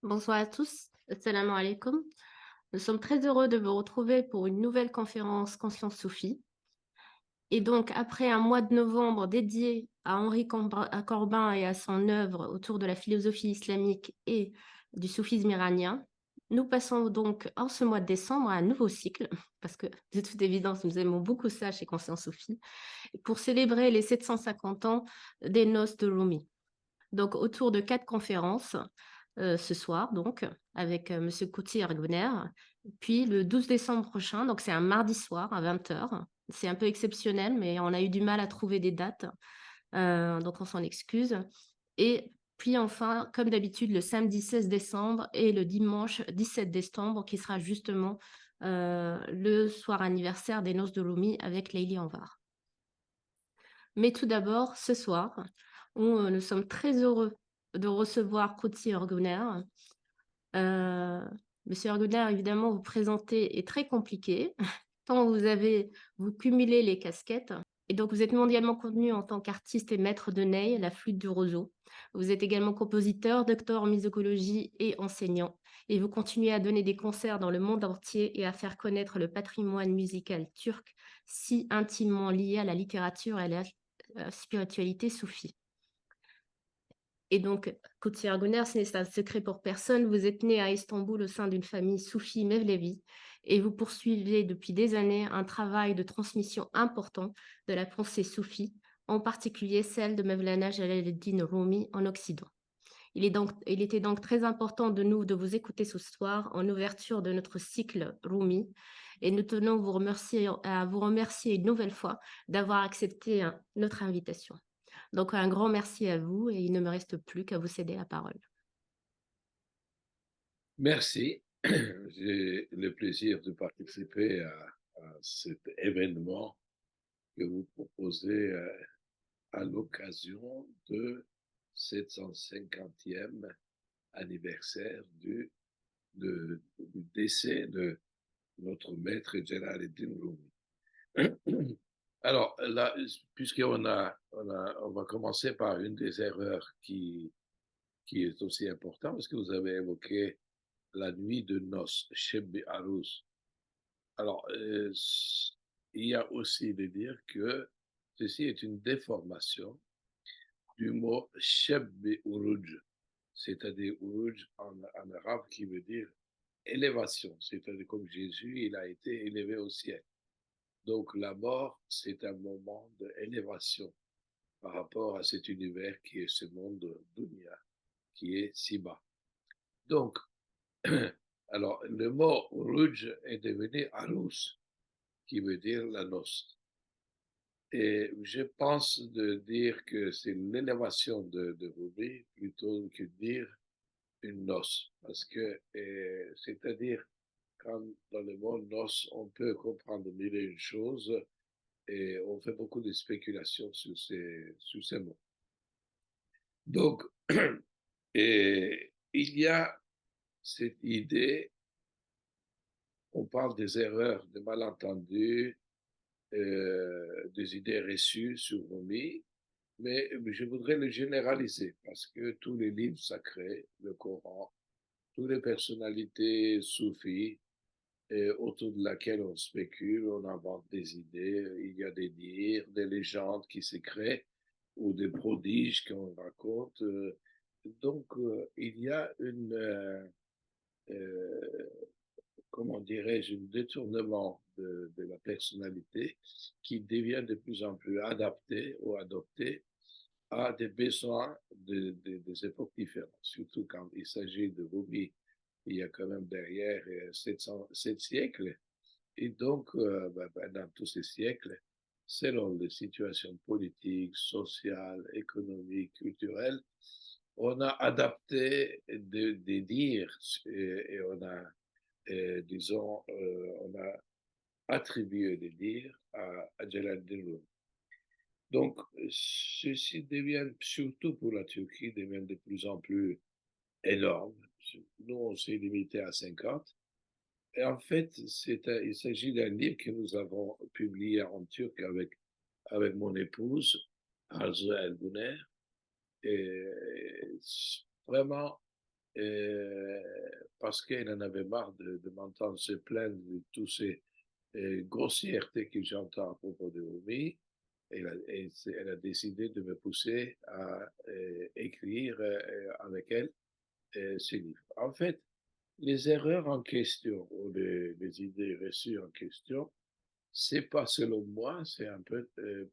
Bonsoir à tous, assalamu alaikum. Nous sommes très heureux de vous retrouver pour une nouvelle conférence Conscience Soufie. Et donc, après un mois de novembre dédié à à Corbin et à son œuvre autour de la philosophie islamique et du soufisme iranien, nous passons donc en ce mois de décembre à un nouveau cycle, parce que de toute évidence, nous aimons beaucoup ça chez Conscience Soufie, pour célébrer les 750 ans des noces de Rumi. Donc, autour de 4 conférences, ce soir, donc, avec Monsieur Kouti Ergoner. Puis le 12 décembre prochain, donc c'est un mardi soir à 20 heures. C'est un peu exceptionnel, mais on a eu du mal à trouver des dates, donc on s'en excuse. Et puis enfin, comme d'habitude, le samedi 16 décembre et le dimanche 17 décembre, qui sera justement le soir anniversaire des noces de Lumi avec Leili Anvar. Mais tout d'abord, ce soir, nous sommes très heureux de recevoir Kouti Ergoner. Monsieur Ergoner, évidemment, vous présenter est très compliqué, tant vous cumulez les casquettes. Et donc, vous êtes mondialement connu en tant qu'artiste et maître de ney, la flûte du roseau. Vous êtes également compositeur, docteur en musicologie et enseignant. Et vous continuez à donner des concerts dans le monde entier et à faire connaître le patrimoine musical turc, si intimement lié à la littérature et à la spiritualité soufie. Et donc, Kutsi Erguner, ce n'est un secret pour personne. Vous êtes né à Istanbul au sein d'une famille soufie Mevlevi et vous poursuivez depuis des années un travail de transmission important de la pensée soufie, en particulier celle de Mevlana Jalaluddin Rumi en Occident. Il était donc très important de vous écouter ce soir en ouverture de notre cycle Rumi et nous tenons à vous remercier une nouvelle fois d'avoir accepté notre invitation. Donc, un grand merci à vous et il ne me reste plus qu'à vous céder la parole. Merci. J'ai le plaisir de participer à cet événement que vous proposez à l'occasion de 750e anniversaire du décès de notre maître Jalaluddin Rumi. Alors là, on va commencer par une des erreurs qui est aussi importante, parce que vous avez évoqué la nuit de noces, Sheb Arous. Alors, il y a aussi de dire que ceci est une déformation du mot Sheb Uruj, c'est-à-dire Uruj en arabe qui veut dire élévation, c'est-à-dire comme Jésus, il a été élevé au ciel. Donc la mort, c'est un moment d'élévation par rapport à cet univers qui est ce monde dunya, qui est si bas. Donc, alors le mot Uruj est devenu Arus, qui veut dire la noce. Et je pense de dire que c'est l'élévation de Rumi plutôt que de dire une noce. Parce que, c'est-à-dire, quand dans le mot noce, on peut comprendre mille et une choses et on fait beaucoup de spéculations sur ces mots. Donc, et il y a cette idée, on parle des erreurs, des malentendus, des idées reçues sur Rumi, mais je voudrais le généraliser parce que tous les livres sacrés, le Coran, toutes les personnalités soufis autour de laquelle on spécule, on invente des idées, il y a des dires, des légendes qui se créent ou des prodiges qu'on raconte. Donc, il y a euh, comment dirais-je, un détournement de la personnalité qui devient de plus en plus adapté ou adopté à des besoins des époques différentes, surtout quand il s'agit de Ruby. Il y a quand même derrière 7 siècles. Et donc, dans tous ces siècles, selon les situations politiques, sociales, économiques, culturelles, on a adapté des dires et on a disons, on a attribué des dires à Jalaluddin Rumi. Donc, ceci devient, surtout pour la Turquie, devient de plus en plus énorme. Nous, on s'est limité à 50. Et en fait, il s'agit d'un livre que nous avons publié en turc avec mon épouse, Arzu Elguner. Et vraiment, parce qu'elle en avait marre de m'entendre se plaindre de tous ces grossièretés que j'entends à propos de Rumi. Elle a décidé de me pousser à écrire avec elle ce livre. En fait, les erreurs en question ou les idées reçues en question, c'est pas selon moi, c'est un peu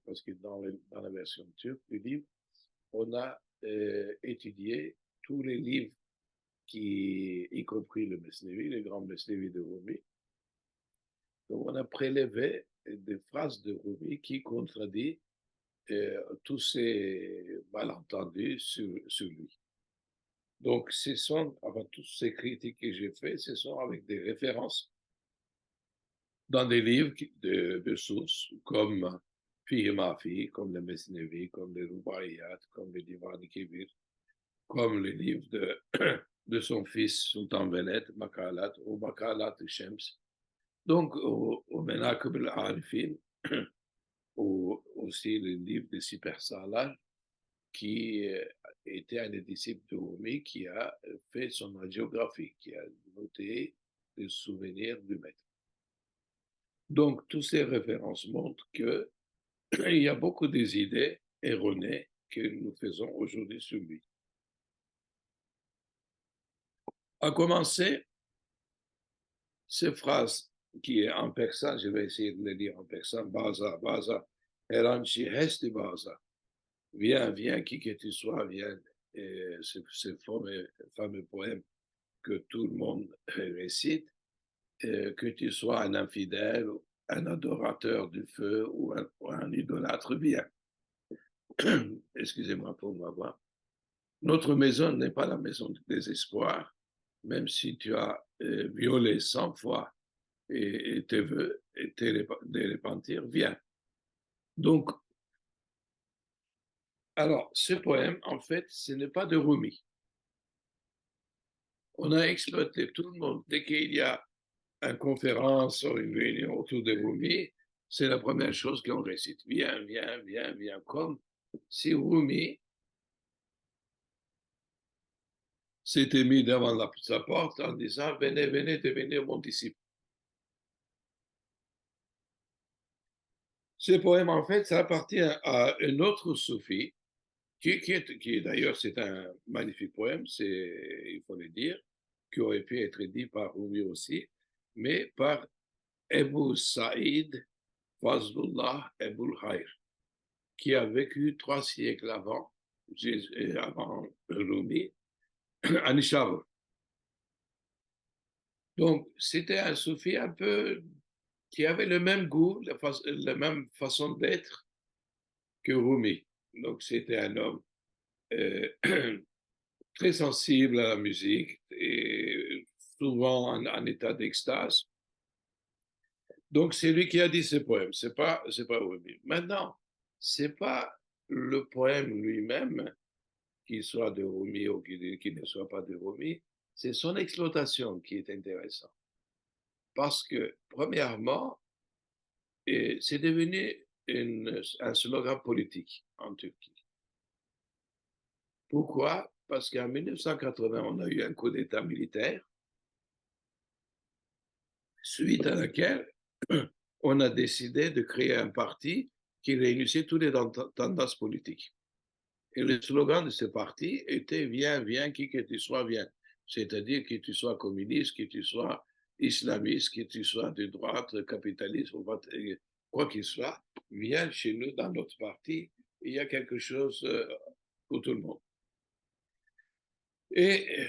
parce que dans la version turque du livre, on a étudié tous les livres y compris le Mesnevi, le grand Mesnevi de Rumi. Donc on a prélevé des phrases de Rumi qui contredisent tous ces malentendus sur lui. Donc, toutes ces critiques que j'ai faites, ce sont avec des références dans des livres de sources comme Fihi Mafi, comme le Mesnevi, comme le Rubaiyat, comme le Divan Kibir, comme le livre de son fils Sultan Veled, Makalat, ou Makalat Shems. Donc, au Menakib al-Arifin, ou aussi le livre de Siper Salah, qui était un des disciples de Rumi, qui a fait son hagiographie, qui a noté les souvenirs du maître. Donc, toutes ces références montrent qu'il y a beaucoup des idées erronées que nous faisons aujourd'hui sur lui. À commencer, ces phrases qui est en persan, je vais essayer de les lire en persan, Baza, Baza, Eranchi Hesti Baza, viens, viens, qui que tu sois, viens, ce fameux poème que tout le monde récite, que tu sois un infidèle, un adorateur du feu ou un idolâtre, viens. Excusez-moi pour ma voix. Notre maison n'est pas la maison du désespoir, même si tu as violé 100 fois et tes vœux et des repentir, viens. Donc, alors, ce poème, en fait, ce n'est pas de Rumi. On a exploité tout le monde. Dès qu'il y a une conférence ou une réunion autour de Rumi, c'est la première chose qu'on récite. Viens, viens, viens, viens. Comme si Rumi s'était mis devant sa porte en disant venez, venez devenir mon disciple. Ce poème, en fait, ça appartient à un autre soufi, qui d'ailleurs, c'est un magnifique poème, il faut le dire, qui aurait pu être dit par Rumi aussi, mais par Ebu Saïd Fazlullah Ebul Hayr, qui a vécu 3 siècles avant Rumi, à Nishabur. Donc, c'était un soufi un peu qui avait le même goût, la même façon d'être que Rumi. Donc, c'était un homme très sensible à la musique et souvent en état d'extase. Donc, c'est lui qui a dit ce poème, c'est pas Rumi. Maintenant, c'est pas le poème lui-même, qu'il soit de Rumi ou qu'il ne soit pas de Rumi, c'est son exploitation qui est intéressante. Parce que, premièrement, c'est devenu un slogan politique en Turquie. Pourquoi? Parce qu'en 1980, on a eu un coup d'État militaire, suite à laquelle on a décidé de créer un parti qui réunissait toutes les tendances politiques. Et le slogan de ce parti était viens, viens, qui que tu sois, viens. C'est-à-dire que tu sois communiste, que tu sois islamiste, que tu sois de droite, capitaliste, quoi qu'il soit, viens chez nous dans notre parti. Il y a quelque chose pour tout le monde. Et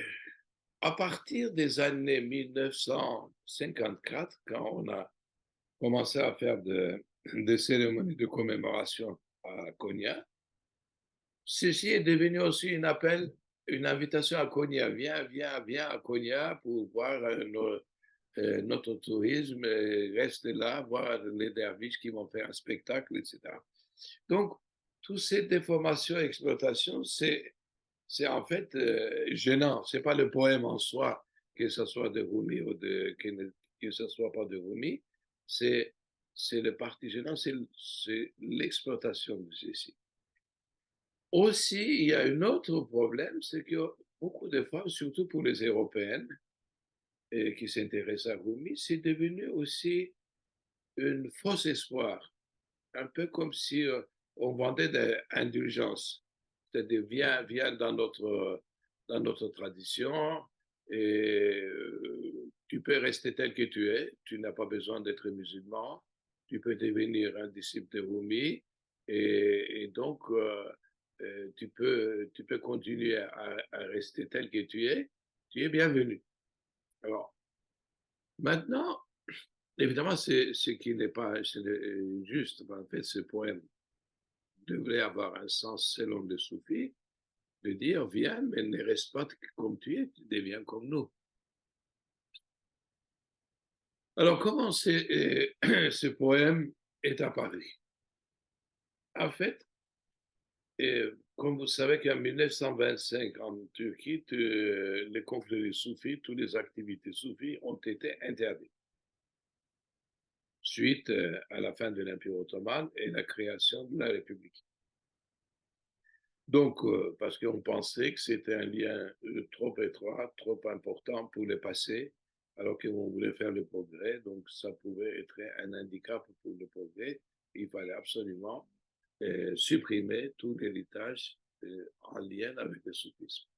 à partir des années 1954, quand on a commencé à faire des cérémonies de commémoration à Konya, ceci est devenu aussi un appel, une invitation à Konya. Viens, viens, viens à Konya pour voir notre tourisme, reste là, voir les derviches qui vont faire un spectacle, etc. Donc, toutes ces déformations et exploitations, c'est en fait gênant. Ce n'est pas le poème en soi, que ce soit de Rumi ou que ce soit pas de Rumi, c'est le parti gênant, c'est l'exploitation de ceci. Aussi, il y a un autre problème, c'est que beaucoup de fois, surtout pour les Européennes qui s'intéressent à Rumi, c'est devenu aussi une fausse espoir, un peu comme si on vendait des indulgences. C'est-à-dire, viens dans notre tradition et tu peux rester tel que tu es, tu n'as pas besoin d'être musulman, tu peux devenir un disciple de Rumi et donc tu peux continuer à rester tel que tu es bienvenu. Alors, maintenant, évidemment, c'est ce qui n'est pas juste. En fait, ce poème devrait avoir un sens selon le soufis, de dire viens, mais ne reste pas comme tu es, tu deviens comme nous. Alors, comment ce poème est apparu? En fait, comme vous savez qu'en 1925, en Turquie, les conflits soufis, toutes les activités soufis ont été interdites suite à la fin de l'Empire ottoman et la création de la République. Donc, parce qu'on pensait que c'était un lien trop étroit, trop important pour le passé, alors qu'on voulait faire le progrès, donc ça pouvait être un handicap pour le progrès. Il fallait absolument supprimer tout l'héritage en lien avec le soufisme.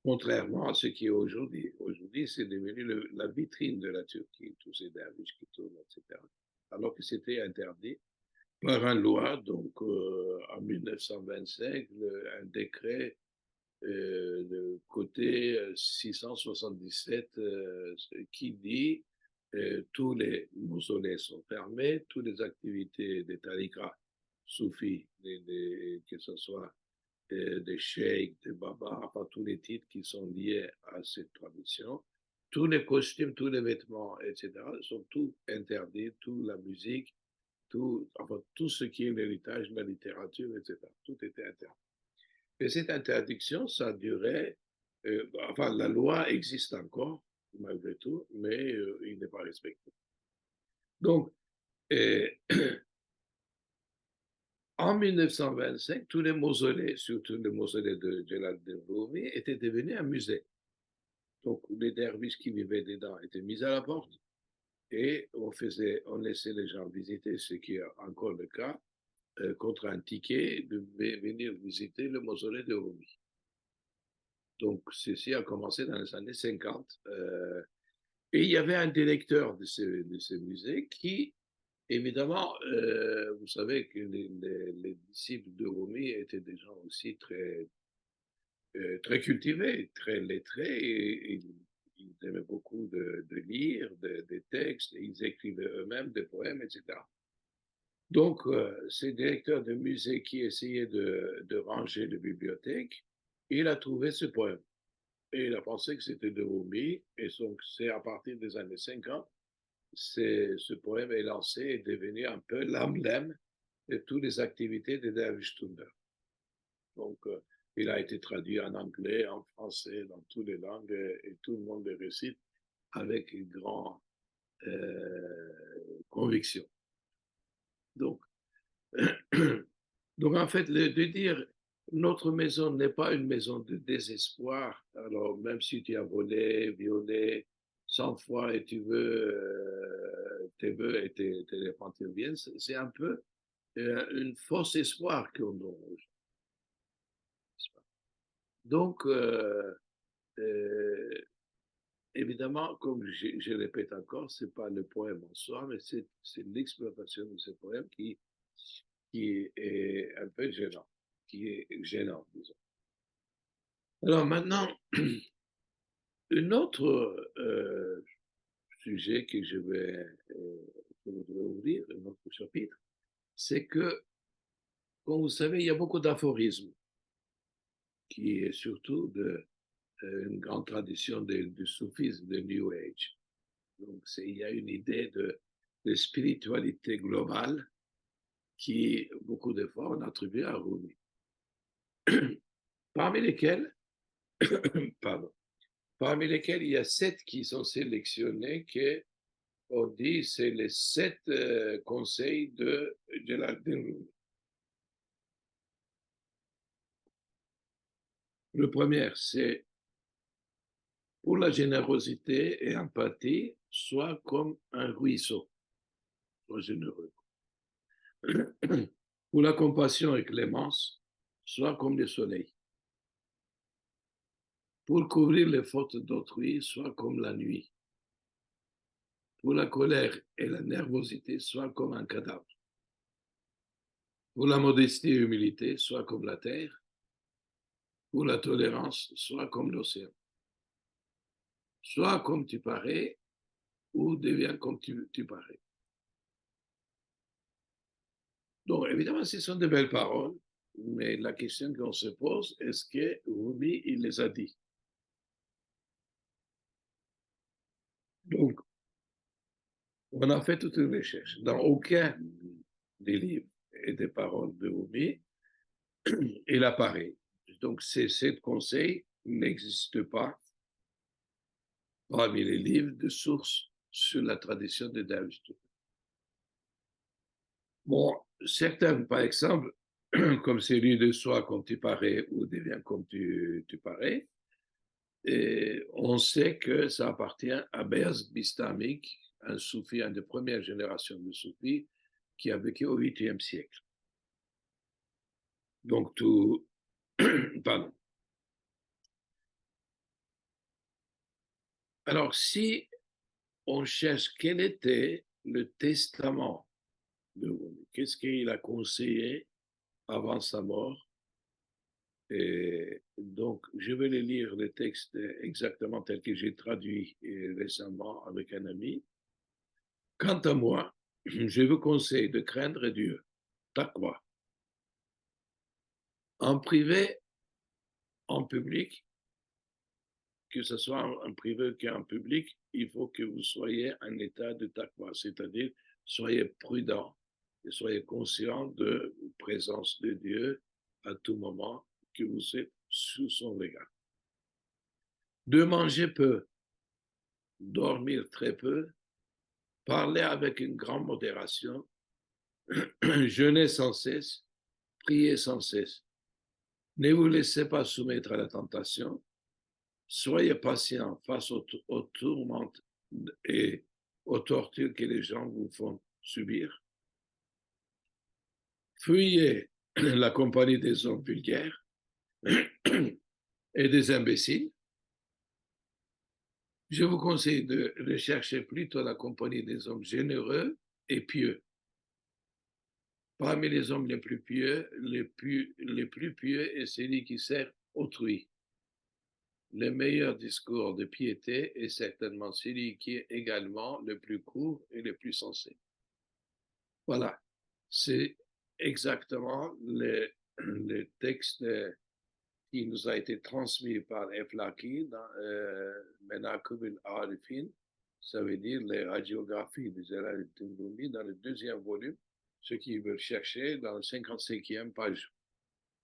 Contrairement à ce qui est aujourd'hui. Aujourd'hui, c'est devenu la vitrine de la Turquie, tous ces derviches qui tournent, etc. Alors que c'était interdit par une loi, donc en 1925, un décret de côté 677 qui dit tous les mausolées sont fermés, toutes les activités des tariqas soufis, que ce soit des cheikhs, des babas, enfin tous les titres qui sont liés à cette tradition, tous les costumes, tous les vêtements, etc., sont tous interdits, toute la musique, tout ce qui est l'héritage, la littérature, etc. Tout était interdit. Et cette interdiction, ça durait, enfin, la loi existe encore, malgré tout, mais il n'est pas respecté. Donc, euh, en 1925, tous les mausolées, surtout le mausolée de Jalaluddin Rumi, étaient devenus un musée. Donc, les derviches qui vivaient dedans étaient mis à la porte et on laissait les gens visiter, ce qui est encore le cas, contre un ticket de venir visiter le mausolée de Rumi. Donc, ceci a commencé dans les années 50. Et il y avait un directeur de ce musée qui, évidemment, vous savez que les disciples de Rumi étaient des gens aussi très cultivés, très lettrés, et ils aimaient beaucoup de lire des textes, et ils écrivaient eux-mêmes des poèmes, etc. Donc, ce directeur de musée qui essayait de ranger les bibliothèques, il a trouvé ce poème. Et il a pensé que c'était de Rumi, et donc c'est à partir des années 50, ce poème est lancé et est devenu un peu l'emblème de toutes les activités de Dervish Thunder. Donc, il a été traduit en anglais, en français, dans toutes les langues, et tout le monde le récite avec une grande conviction. Donc, donc, en fait, de dire notre maison n'est pas une maison de désespoir, alors même si tu as volé, violé 100 fois et tu veux tes vœux et tes repentir viennent, c'est un peu une fausse espoir qu'on donne. Donc, évidemment, comme je répète encore, c'est pas le poème en soi, mais c'est l'exploitation de ce poème qui est un peu gênant, qui est gênant, disons. Alors maintenant, un autre sujet que je voudrais ouvrir, un autre chapitre, c'est que, comme vous savez, il y a beaucoup d'aphorismes, qui est surtout une grande tradition du soufisme, de New Age. Donc, il y a une idée de spiritualité globale qui, beaucoup de fois, on attribue à Rumi. Parmi lesquels, pardon, parmi lesquels il y a 7 qui sont sélectionnés, qu'on dit c'est les 7 conseils de Jalaluddin Rumi. Le premier, c'est Pour la générosité et empathie, sois comme un ruisseau, sois généreux. Pour la compassion et clémence, sois comme le soleil. Pour couvrir les fautes d'autrui, sois comme la nuit. Pour la colère et la nervosité, sois comme un cadavre. Pour la modestie et l'humilité, sois comme la terre. Pour la tolérance, sois comme l'océan. Sois comme tu parais ou deviens comme tu parais. Donc, évidemment, ce sont de belles paroles, mais la question qu'on se pose, est-ce que Rumi, il les a dit? Donc, on a fait toute une recherche. Dans aucun des livres et des paroles de Rumi, il apparaît. Donc, ces 7 conseils n'existent pas parmi les livres de sources sur la tradition de Taoïsme. Bon, certains, par exemple, comme celui de Soi comme tu parais ou Deviens comme tu parais, et on sait que ça appartient à Beyaz Bistami, un soufi, un des premières générations de soufis, qui a vécu au 8e siècle. Donc, tout. Pardon. Alors, si on cherche quel était le testament de Rumi, qu'est-ce qu'il a conseillé avant sa mort, et donc, je vais les lire les textes exactement tels que j'ai traduit récemment avec un ami. Quant à moi, je vous conseille de craindre Dieu, taqwa, en privé, en public, que ce soit en privé qu'en public, il faut que vous soyez en état de taqwa, c'est-à-dire soyez prudent et soyez conscient de la présence de Dieu à tout moment que vous êtes sous son regard. De manger peu, dormir très peu, parler avec une grande modération, jeûner sans cesse, prier sans cesse. Ne vous laissez pas soumettre à la tentation. Soyez patient face aux tourments et aux tortures que les gens vous font subir. Fuyez la compagnie des hommes vulgaires et des imbéciles. Je vous conseille de rechercher plutôt la compagnie des hommes généreux et pieux. Parmi les hommes les plus pieux, les plus pieux est celui qui sert autrui. Le meilleur discours de piété est certainement celui qui est également le plus court et le plus sensé. Voilà, c'est exactement le texte qui nous a été transmis par Eflaki dans Menakıb al-Arifin, ça veut dire les radiographies de Jalaluddin Rumi dans le 2e volume, ceux qui veulent chercher dans le 55e page.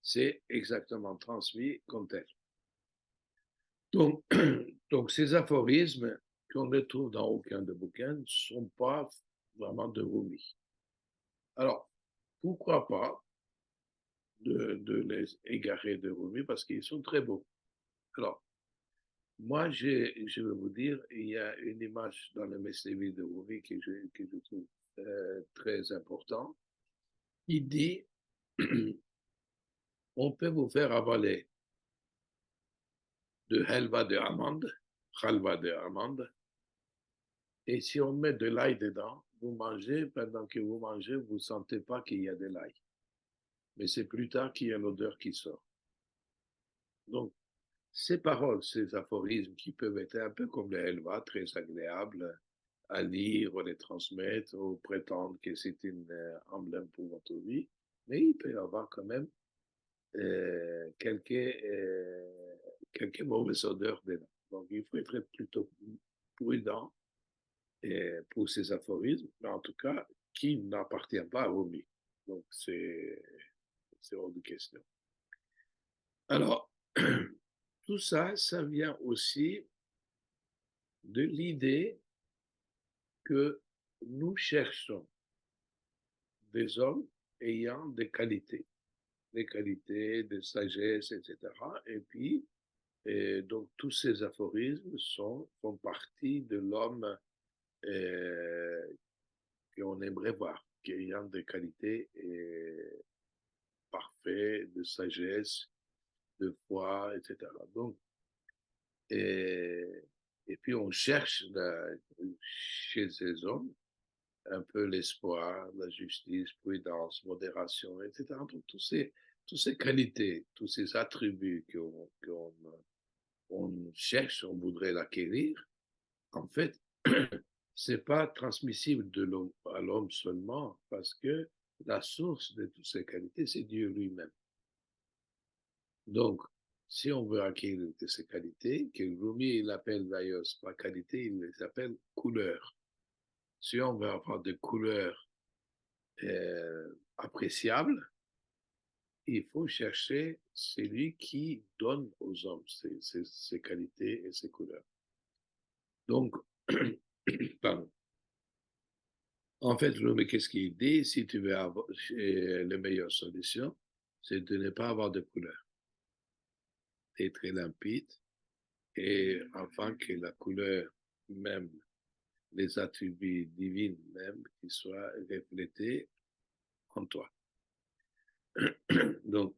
C'est exactement transmis comme tel. Donc, donc ces aphorismes qu'on ne trouve dans aucun des bouquins ne sont pas vraiment de Rumi. Alors, pourquoi pas de les égarer de Rumi parce qu'ils sont très beaux. Alors, moi, je vais vous dire, il y a une image dans le Mesnevi de Rumi que je trouve très important. Il dit, on peut vous faire avaler de halva de amande, halva de amande, et si on met de l'ail dedans, vous mangez, pendant que vous mangez, vous ne sentez pas qu'il y a de l'ail. Mais c'est plus tard qu'il y a l'odeur qui sort. Donc, ces paroles, ces aphorismes qui peuvent être un peu comme les halva, très agréables à lire ou les transmettre ou prétendre que c'est une emblème pour votre vie, mais il peut y avoir quand même quelques mauvaises odeurs dedans. Donc, il faut être plutôt prudent pour ces aphorismes, mais en tout cas, qui n'appartient pas à Rumi. Donc, c'est hors de question. Alors, tout ça, ça vient aussi de l'idée que nous cherchons des hommes ayant des qualités de sagesse, etc. Et puis, Et donc, tous ces aphorismes font partie de l'homme qu'on aimerait voir, qui ayant des qualités parfaites, de sagesse, de foi, etc. Donc, et, et puis on cherche chez ces hommes un peu l'espoir, la justice, prudence, modération, etc. Donc, toutes ces qualités, tous ces attributs qu'on cherche, on voudrait l'acquérir, en fait, c'est pas transmissible de l'homme à l'homme seulement, parce que la source de toutes ces qualités, c'est Dieu lui-même. Donc, si on veut acquérir de ces qualités, que Rumi, il appelle d'ailleurs pas qualité, il les appelle couleurs. Si on veut avoir des couleurs appréciables, il faut chercher celui qui donne aux hommes ces qualités et ces couleurs. Donc, pardon. En fait, Rumi, qu'est-ce qu'il dit? Si tu veux avoir la meilleure solution, c'est de ne pas avoir de couleur, d'être limpide, et afin que la couleur même, les attributs divins même, qui soient reflétés en toi. Donc,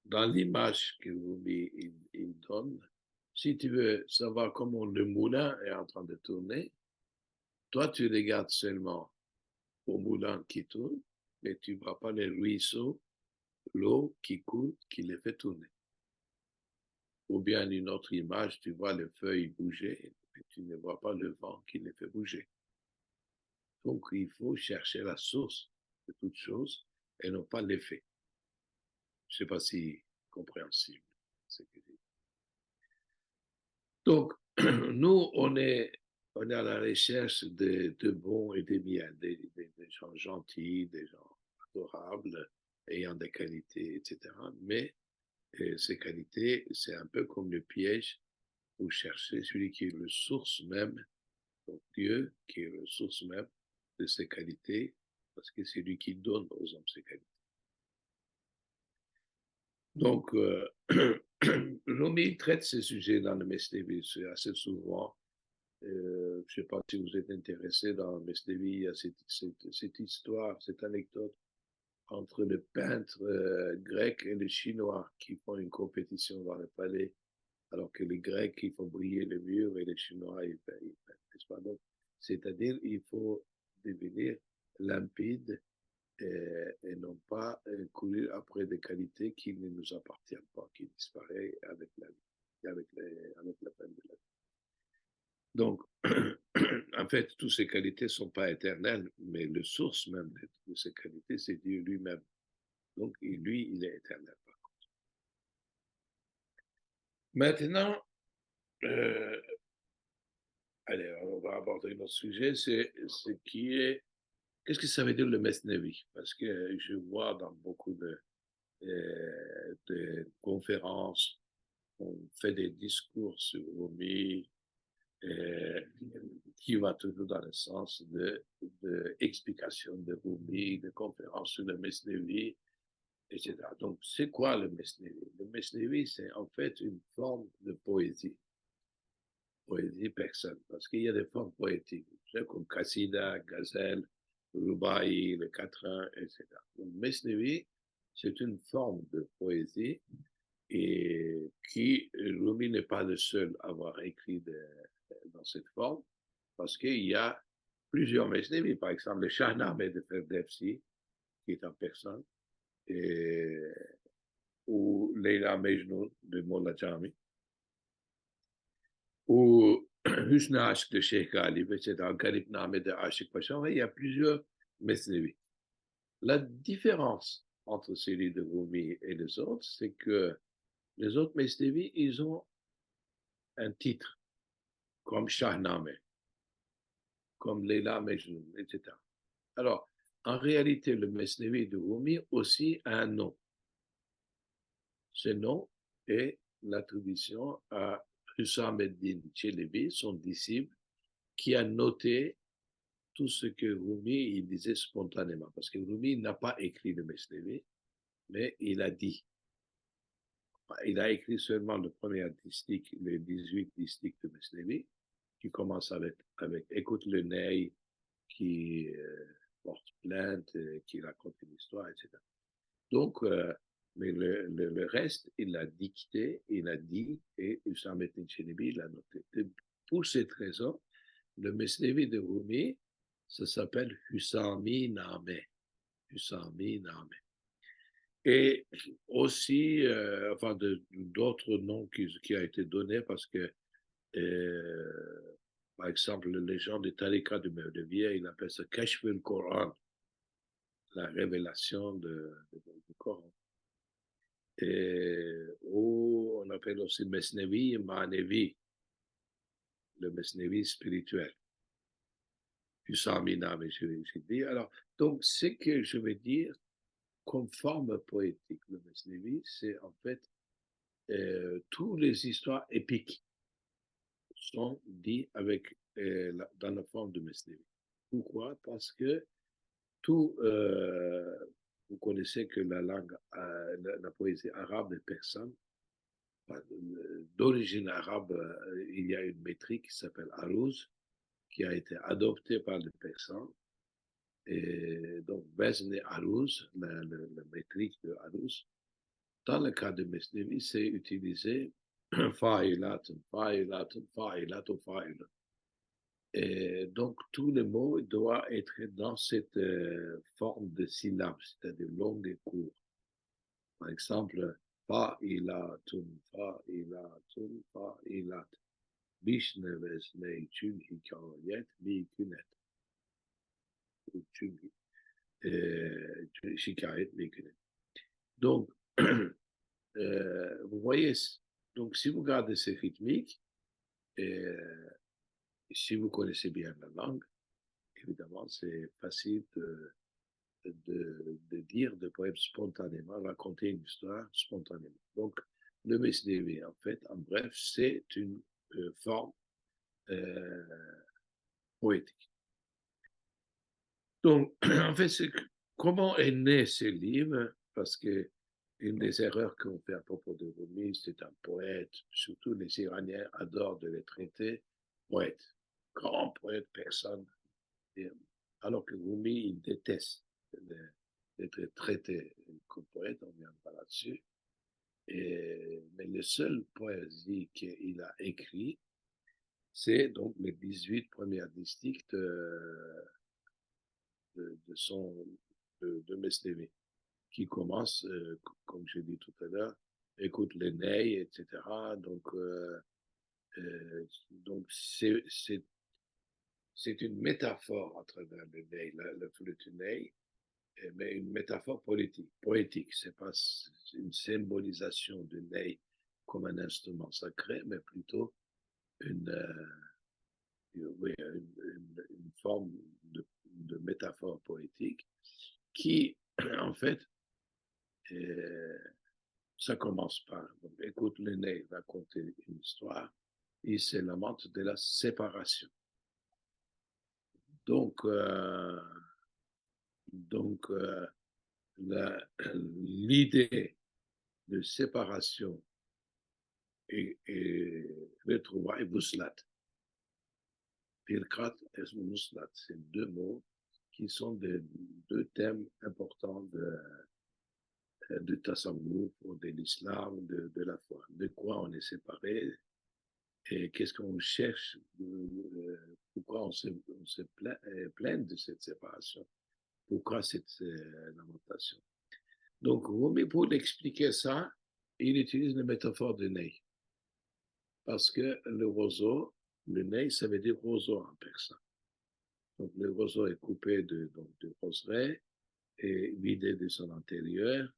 dans l'image que Rumi il donne, si tu veux savoir comment le moulin est en train de tourner, toi, tu regardes seulement au moulin qui tourne, mais tu ne vois pas les ruisseaux, l'eau qui coule, qui les fait tourner. Ou bien une autre image, tu vois les feuilles bouger, mais tu ne vois pas le vent qui les fait bouger. Donc, il faut chercher la source de toute chose et non pas l'effet. Je ne sais pas si compréhensible ce que je dis. Donc, nous, on est à la recherche de bons et de bien, des gens gentils, des gens adorables, ayant des qualités, etc. Mais ces qualités, c'est un peu comme le piège pour chercher celui qui est le source même, donc Dieu, qui est le source même de ces qualités, parce que c'est lui qui donne aux hommes ces qualités. Donc, Rumi traite ces sujets dans le Mesnevi assez souvent. Je ne sais pas si vous êtes intéressé dans le Mesnevi, il y a cette histoire, cette anecdote entre le peintre grec et le chinois qui font une compétition dans le palais, alors que les Grecs, ils font briller les murs et les Chinois, ils peignent, n'est-ce pas? Donc, c'est-à-dire, il faut devenir limpide et non pas courir après des qualités qui ne nous appartiennent pas, qui disparaissent avec la vie, avec la peine de la vie. Donc, en fait, toutes ces qualités ne sont pas éternelles, mais le source même de ces qualités, c'est Dieu lui-même. Donc, lui, il est éternel. Maintenant, allez, on va aborder notre sujet, c'est ce qui est, qu'est-ce que ça veut dire le Mesnevi? Parce que je vois dans beaucoup de conférences, on fait des discours sur Rumi, qui va toujours dans le sens de explication de Rumi, de conférences sur le Mesnevi, etc. Donc, c'est quoi le Mesnevi? Le Mesnevi, c'est en fait une forme de poésie personne, parce qu'il y a des formes poétiques, comme Kassida, Gazelle, Rubaï, le quatrain, etc. Donc, Mesnevi, c'est une forme de poésie et qui, Rumi n'est pas le seul à avoir écrit dans cette forme, parce qu'il y a plusieurs Mesnevi, par exemple le Shahnameh de Ferdowsi, qui est en personne, ou Leila Mejnoun de Molla Jami, ou Hüsnü Aşk de Şeyh Galip, etc., Garipname de Aşık Paşa, il y a plusieurs Mesnevi. La différence entre celui de Rumi et les autres, c'est que les autres Mesnevi, ils ont un titre, comme Shahnameh, comme Leila Mejnun, etc. Alors, en réalité, le Mesnevi de Rumi aussi a un nom. Ce nom est l'attribution à Hüsameddin Çelebi, son disciple, qui a noté tout ce que Rumi il disait spontanément, parce que Rumi n'a pas écrit le Mesnevi, mais il a dit. Il a écrit seulement le premier distique, les 18 distiques de Mesnevi, qui commence avec Écoute le Ney, qui porte plainte, qui raconte une histoire, etc. Donc, mais le reste, il l'a dicté, il a dit, et Hüsamettin Çelebi l'a noté. Pour cette raison, le Mesnevi de Rumi, ça s'appelle Hüsami Name. Hüsami Name. Et aussi, enfin, d'autres noms qui a été donné parce que, par exemple, les gens de Tariqa de Mevleviya, il appelle ça Kashf al-Coran, la révélation du Coran. Et on appelle aussi Mesnevi Manevi, le Mesnevi spirituel. Hüsamina, mais j'ai dit. Alors, donc, ce que je veux dire, comme forme poétique, le Mesnevi, c'est en fait toutes les histoires épiques sont dites avec, dans la forme de Mesnevi. Pourquoi? Parce que tout, vous connaissez que la langue, la poésie arabe est persane. D'origine arabe, il y a une métrique qui s'appelle Arouz, qui a été adoptée par les Persans. Et donc, Vezne Arouz, la métrique de Arouz, dans le cas de Mesnevi, c'est utilisé fa'ilatun, fa'ilatun, fa'ilatun, fa'ilatun. Et donc, tous les mots doivent être dans cette forme de syllabes, c'est-à-dire longue et court. Par exemple, fa'ilatun, fa'ilatun, fa'ilat. Bishneves ne çün hikayet mi künet. Şikayet mi künet. Donc, vous voyez, donc si vous gardez ces rythmiques, si vous connaissez bien la langue, évidemment, c'est facile de dire des poèmes spontanément, raconter une histoire spontanément. Donc, le Mesnevi, en fait, en bref, c'est une forme poétique. Donc, en fait, comment est né ce livre? Parce que une des erreurs qu'on fait à propos de Rumi, c'est un poète, surtout les Iraniens adorent de les traiter poète, grand poète, personne. Alors que Rumi, il déteste d'être traité comme poète, on viendra là-dessus. Mais le seul poésie qu'il a écrit, c'est donc les 18 premiers distiques de Mesnevi, qui commence, comme j'ai dit tout à l'heure, écoute les ney, etc. Donc c'est une métaphore à travers le ney, le flûte ney, mais une métaphore poétique. C'est pas une symbolisation du ney comme un instrument sacré, mais plutôt une, oui, une forme de métaphore poétique qui, en fait, ça commence par, écoute l'aîné raconter une histoire, il se lamente de la séparation. Donc l'idée de séparation et retrouvailles, Vuslat. Pirkat et Vuslat, c'est deux mots qui sont deux thèmes importants de Tasawwuf, de l'islam, de la foi. De quoi on est séparé et qu'est-ce qu'on cherche, pourquoi on se plaint de cette séparation, pourquoi cette lamentation. Donc, Rumi, pour expliquer ça, il utilise la métaphore de ney. Parce que le roseau, le ney, ça veut dire roseau en persan. Donc, le roseau est coupé de roseraie et vidé de son intérieur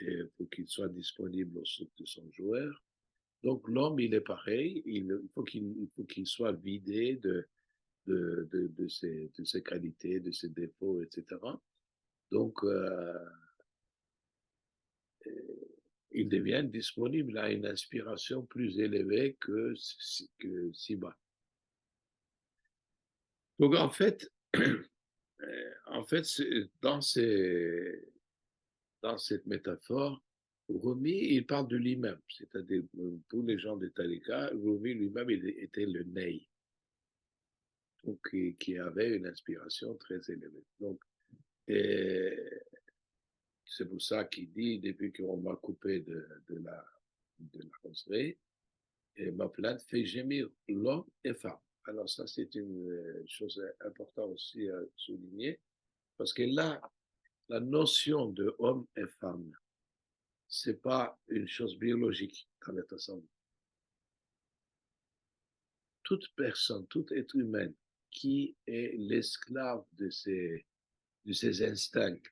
et pour qu'il soit disponible au souffle de son joueur. Donc, l'homme, il est pareil, il faut qu'il soit vidé de ses qualités, de ses défauts, etc. Donc, il devient disponible à une inspiration plus élevée que si bas. Donc, en fait, En fait, dans cette métaphore, Rumi, il parle de lui-même, c'est-à-dire pour les gens des Tariqa, Rumi lui-même il était le Ney, donc qui avait une inspiration très élevée. Donc, c'est pour ça qu'il dit, depuis qu'on m'a coupé de la roseraie, et ma plainte fait gémir l'homme et femme. Alors ça, c'est une chose importante aussi à souligner, parce que là, la notion de homme et femme, c'est pas une chose biologique dans le tasawwuf. Toute personne, tout être humain qui est l'esclave de ses instincts,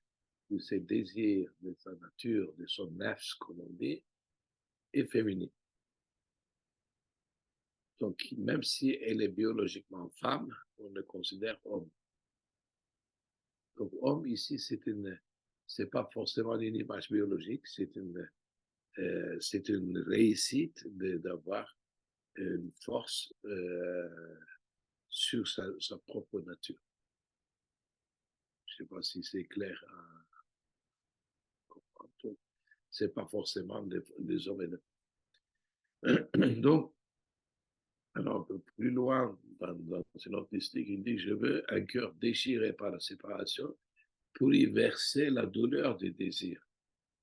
de ses désirs, de sa nature, de son nafs, comme on dit, est féminine. Donc, même si elle est biologiquement femme, on le considère homme. Donc, homme ici, c'est pas forcément une image biologique, c'est une réussite d'avoir une force sur sa propre nature. Je ne sais pas si c'est clair à comprendre. C'est pas forcément des hommes et des... Donc, alors, un peu plus loin dans une autre mystique, il dit, je veux un cœur déchiré par la séparation pour y verser la douleur du désir.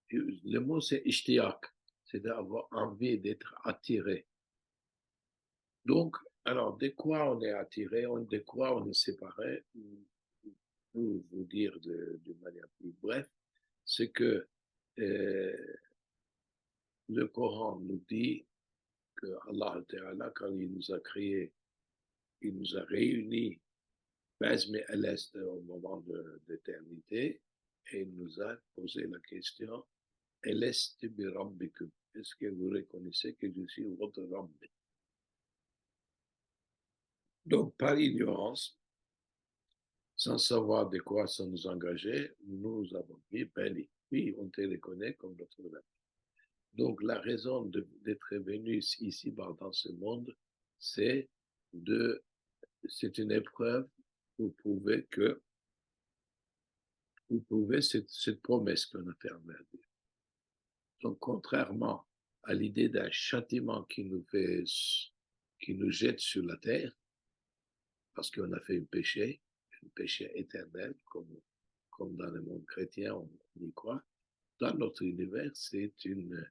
Et le mot, c'est ishtiaq, c'est d'avoir envie d'être attiré. Donc, alors, de quoi on est attiré, de quoi on est séparé, pour vous dire de manière plus bref, c'est que le Coran nous dit que Allah Ta'ala, quand il nous a créés, il nous a réunis, mais à l'est au moment d'éternité, et il nous a posé la question, est-ce que vous reconnaissez que je suis votre Rabbi? Donc, par ignorance, sans savoir de quoi ça nous engageait, nous avons dit, ben oui, on te reconnaît comme notre Rabbi. Donc, la raison d'être venu ici dans ce monde, c'est une épreuve pour prouver cette promesse qu'on a fait envers Dieu. Donc, contrairement à l'idée d'un châtiment qui nous jette sur la terre, parce qu'on a fait un péché éternel, comme dans le monde chrétien, on y croit, dans notre univers, c'est une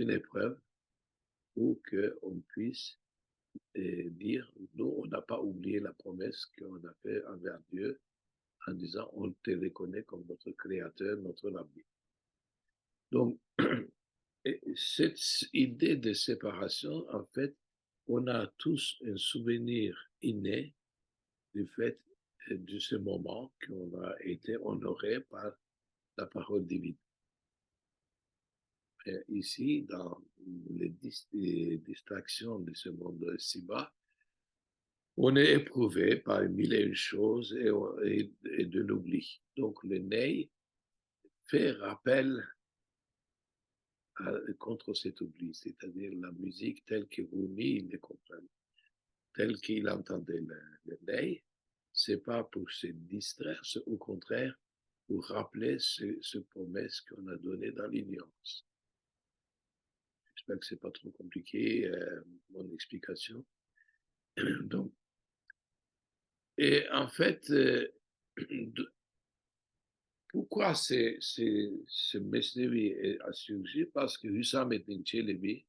épreuve pour qu'on puisse dire, nous, on n'a pas oublié la promesse qu'on a faite envers Dieu en disant, on te reconnaît comme notre créateur, notre Rabbi. Donc, cette idée de séparation, en fait, on a tous un souvenir inné du fait de ce moment qu'on a été honoré par la parole divine. Et ici, dans les distractions de ce monde si bas, on est éprouvé par mille et une choses et de l'oubli. Donc le ney fait rappel contre cet oubli, c'est-à-dire la musique telle que Rumi le comprenne, telle qu'il entendait le ney, c'est pas pour se distraire, c'est au contraire pour rappeler ce promesse qu'on a donné dans l'ignorance. J'espère que c'est pas trop compliqué, mon explication. Donc, et en fait, pourquoi ce Mesnevi a surgi? Parce que Hussam ibn Chelebi,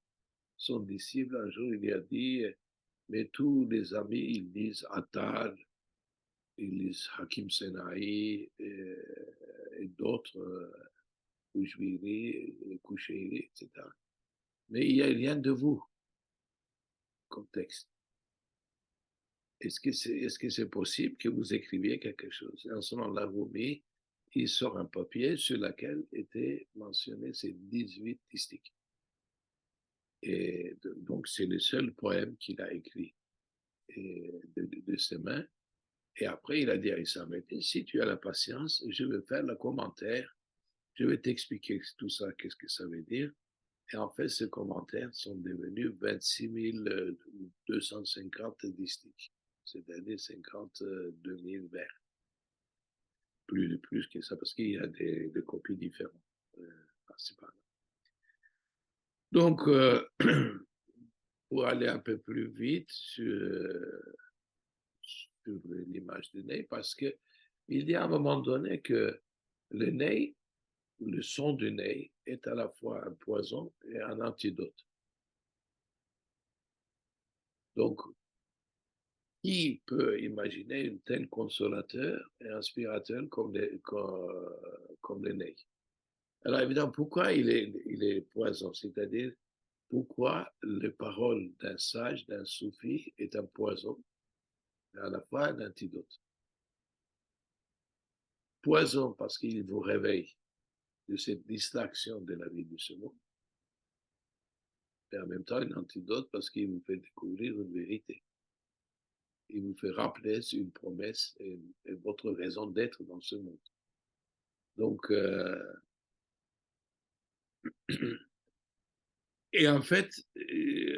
son disciple, un jour, il a dit, mais tous les amis, ils lisent Attar, ils lisent Hakim Senaï et d'autres, Oujviri, Koucheiri, etc. Mais il n'y a rien de vous comme texte. Est-ce que c'est possible que vous écriviez quelque chose? Et en ce moment-là, Rumi, il sort un papier sur lequel étaient mentionnés ces 18 distiques. Et donc, c'est le seul poème qu'il a écrit de ses mains. Et après, il a dit à Issa, si tu as la patience, je vais faire le commentaire, je vais t'expliquer tout ça, qu'est-ce que ça veut dire. Et en fait, ces commentaires sont devenus 26 250 distiques. c'est-à-dire 52 000 vers. Plus que ça, parce qu'il y a des copies différentes. Principalement. Donc, pour aller un peu plus vite sur l'image du nez, parce que il y a un moment donné que le nez, le son du nez est à la fois un poison et un antidote. Donc, qui peut imaginer un tel consolateur et inspirateur comme le nez? Alors évidemment, pourquoi il est poison? C'est-à-dire, pourquoi les paroles d'un sage, d'un soufi, est un poison et à la fois un antidote? Poison parce qu'il vous réveille de cette distraction de la vie de ce monde, et en même temps un antidote parce qu'il vous fait découvrir une vérité. Il vous fait rappeler une promesse et votre raison d'être dans ce monde. Donc, et en fait,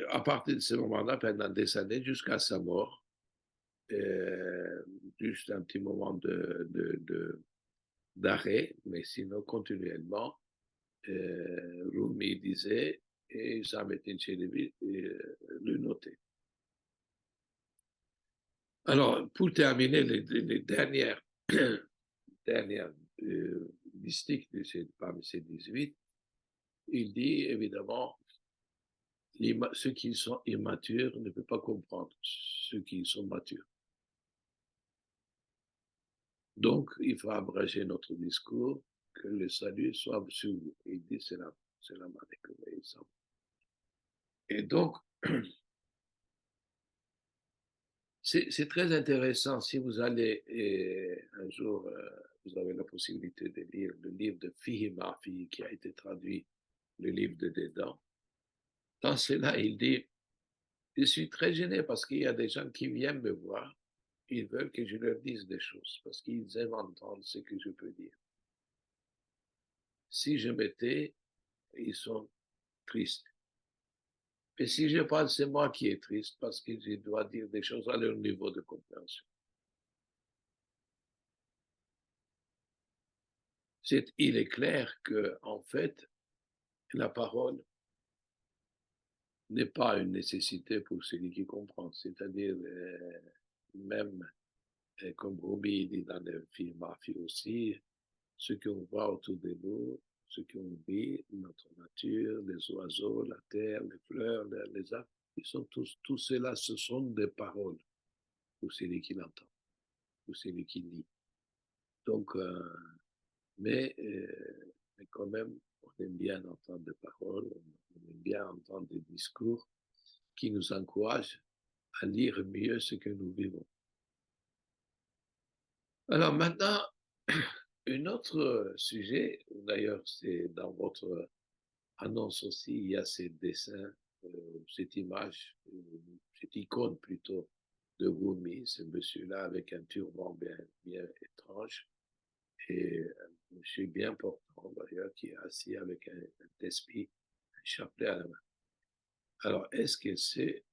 à partir de ce moment-là, pendant des années, jusqu'à sa mort, juste un petit moment d'arrêt, mais sinon continuellement, Rumi disait, et Sametin Chelebi le notait. Alors, pour terminer les dernières mystiques parmi ces 18, il dit évidemment, ceux qui sont immatures ne peuvent pas comprendre ceux qui sont matures. Donc, il faut abréger notre discours, que le salut soit sur vous. Il dit, c'est la manière que vous ça. Et donc, c'est très intéressant si vous allez, un jour, vous avez la possibilité de lire le livre de Fihi Mafi qui a été traduit, le livre de Dédan. Dans cela, il dit, je suis très gêné parce qu'il y a des gens qui viennent me voir, ils veulent que je leur dise des choses parce qu'ils aiment entendre ce que je peux dire. Si je m'étais, ils sont tristes. Et si je parle, c'est moi qui est triste parce que je dois dire des choses à leur niveau de compréhension. Il est clair que, en fait, la parole n'est pas une nécessité pour celui qui comprend. C'est-à-dire, même, comme Rumi dit dans le film Mafi aussi, ce qu'on voit autour de nous, ce qu'on vit, notre nature, les oiseaux, la terre, les fleurs, les arbres, tout cela, ce sont des paroles pour celui qui l'entend, pour celui qui lit. Donc, mais quand même, on aime bien entendre des paroles, on aime bien entendre des discours qui nous encouragent à lire mieux ce que nous vivons. Alors maintenant, un autre sujet, d'ailleurs c'est dans votre annonce aussi, il y a ces dessins, cette image, cette icône plutôt de Rumi, ce monsieur-là avec un turban bien étrange, et un monsieur bien portant d'ailleurs qui est assis avec un tespi, un chapelet à la main. Alors, est-ce que c'est,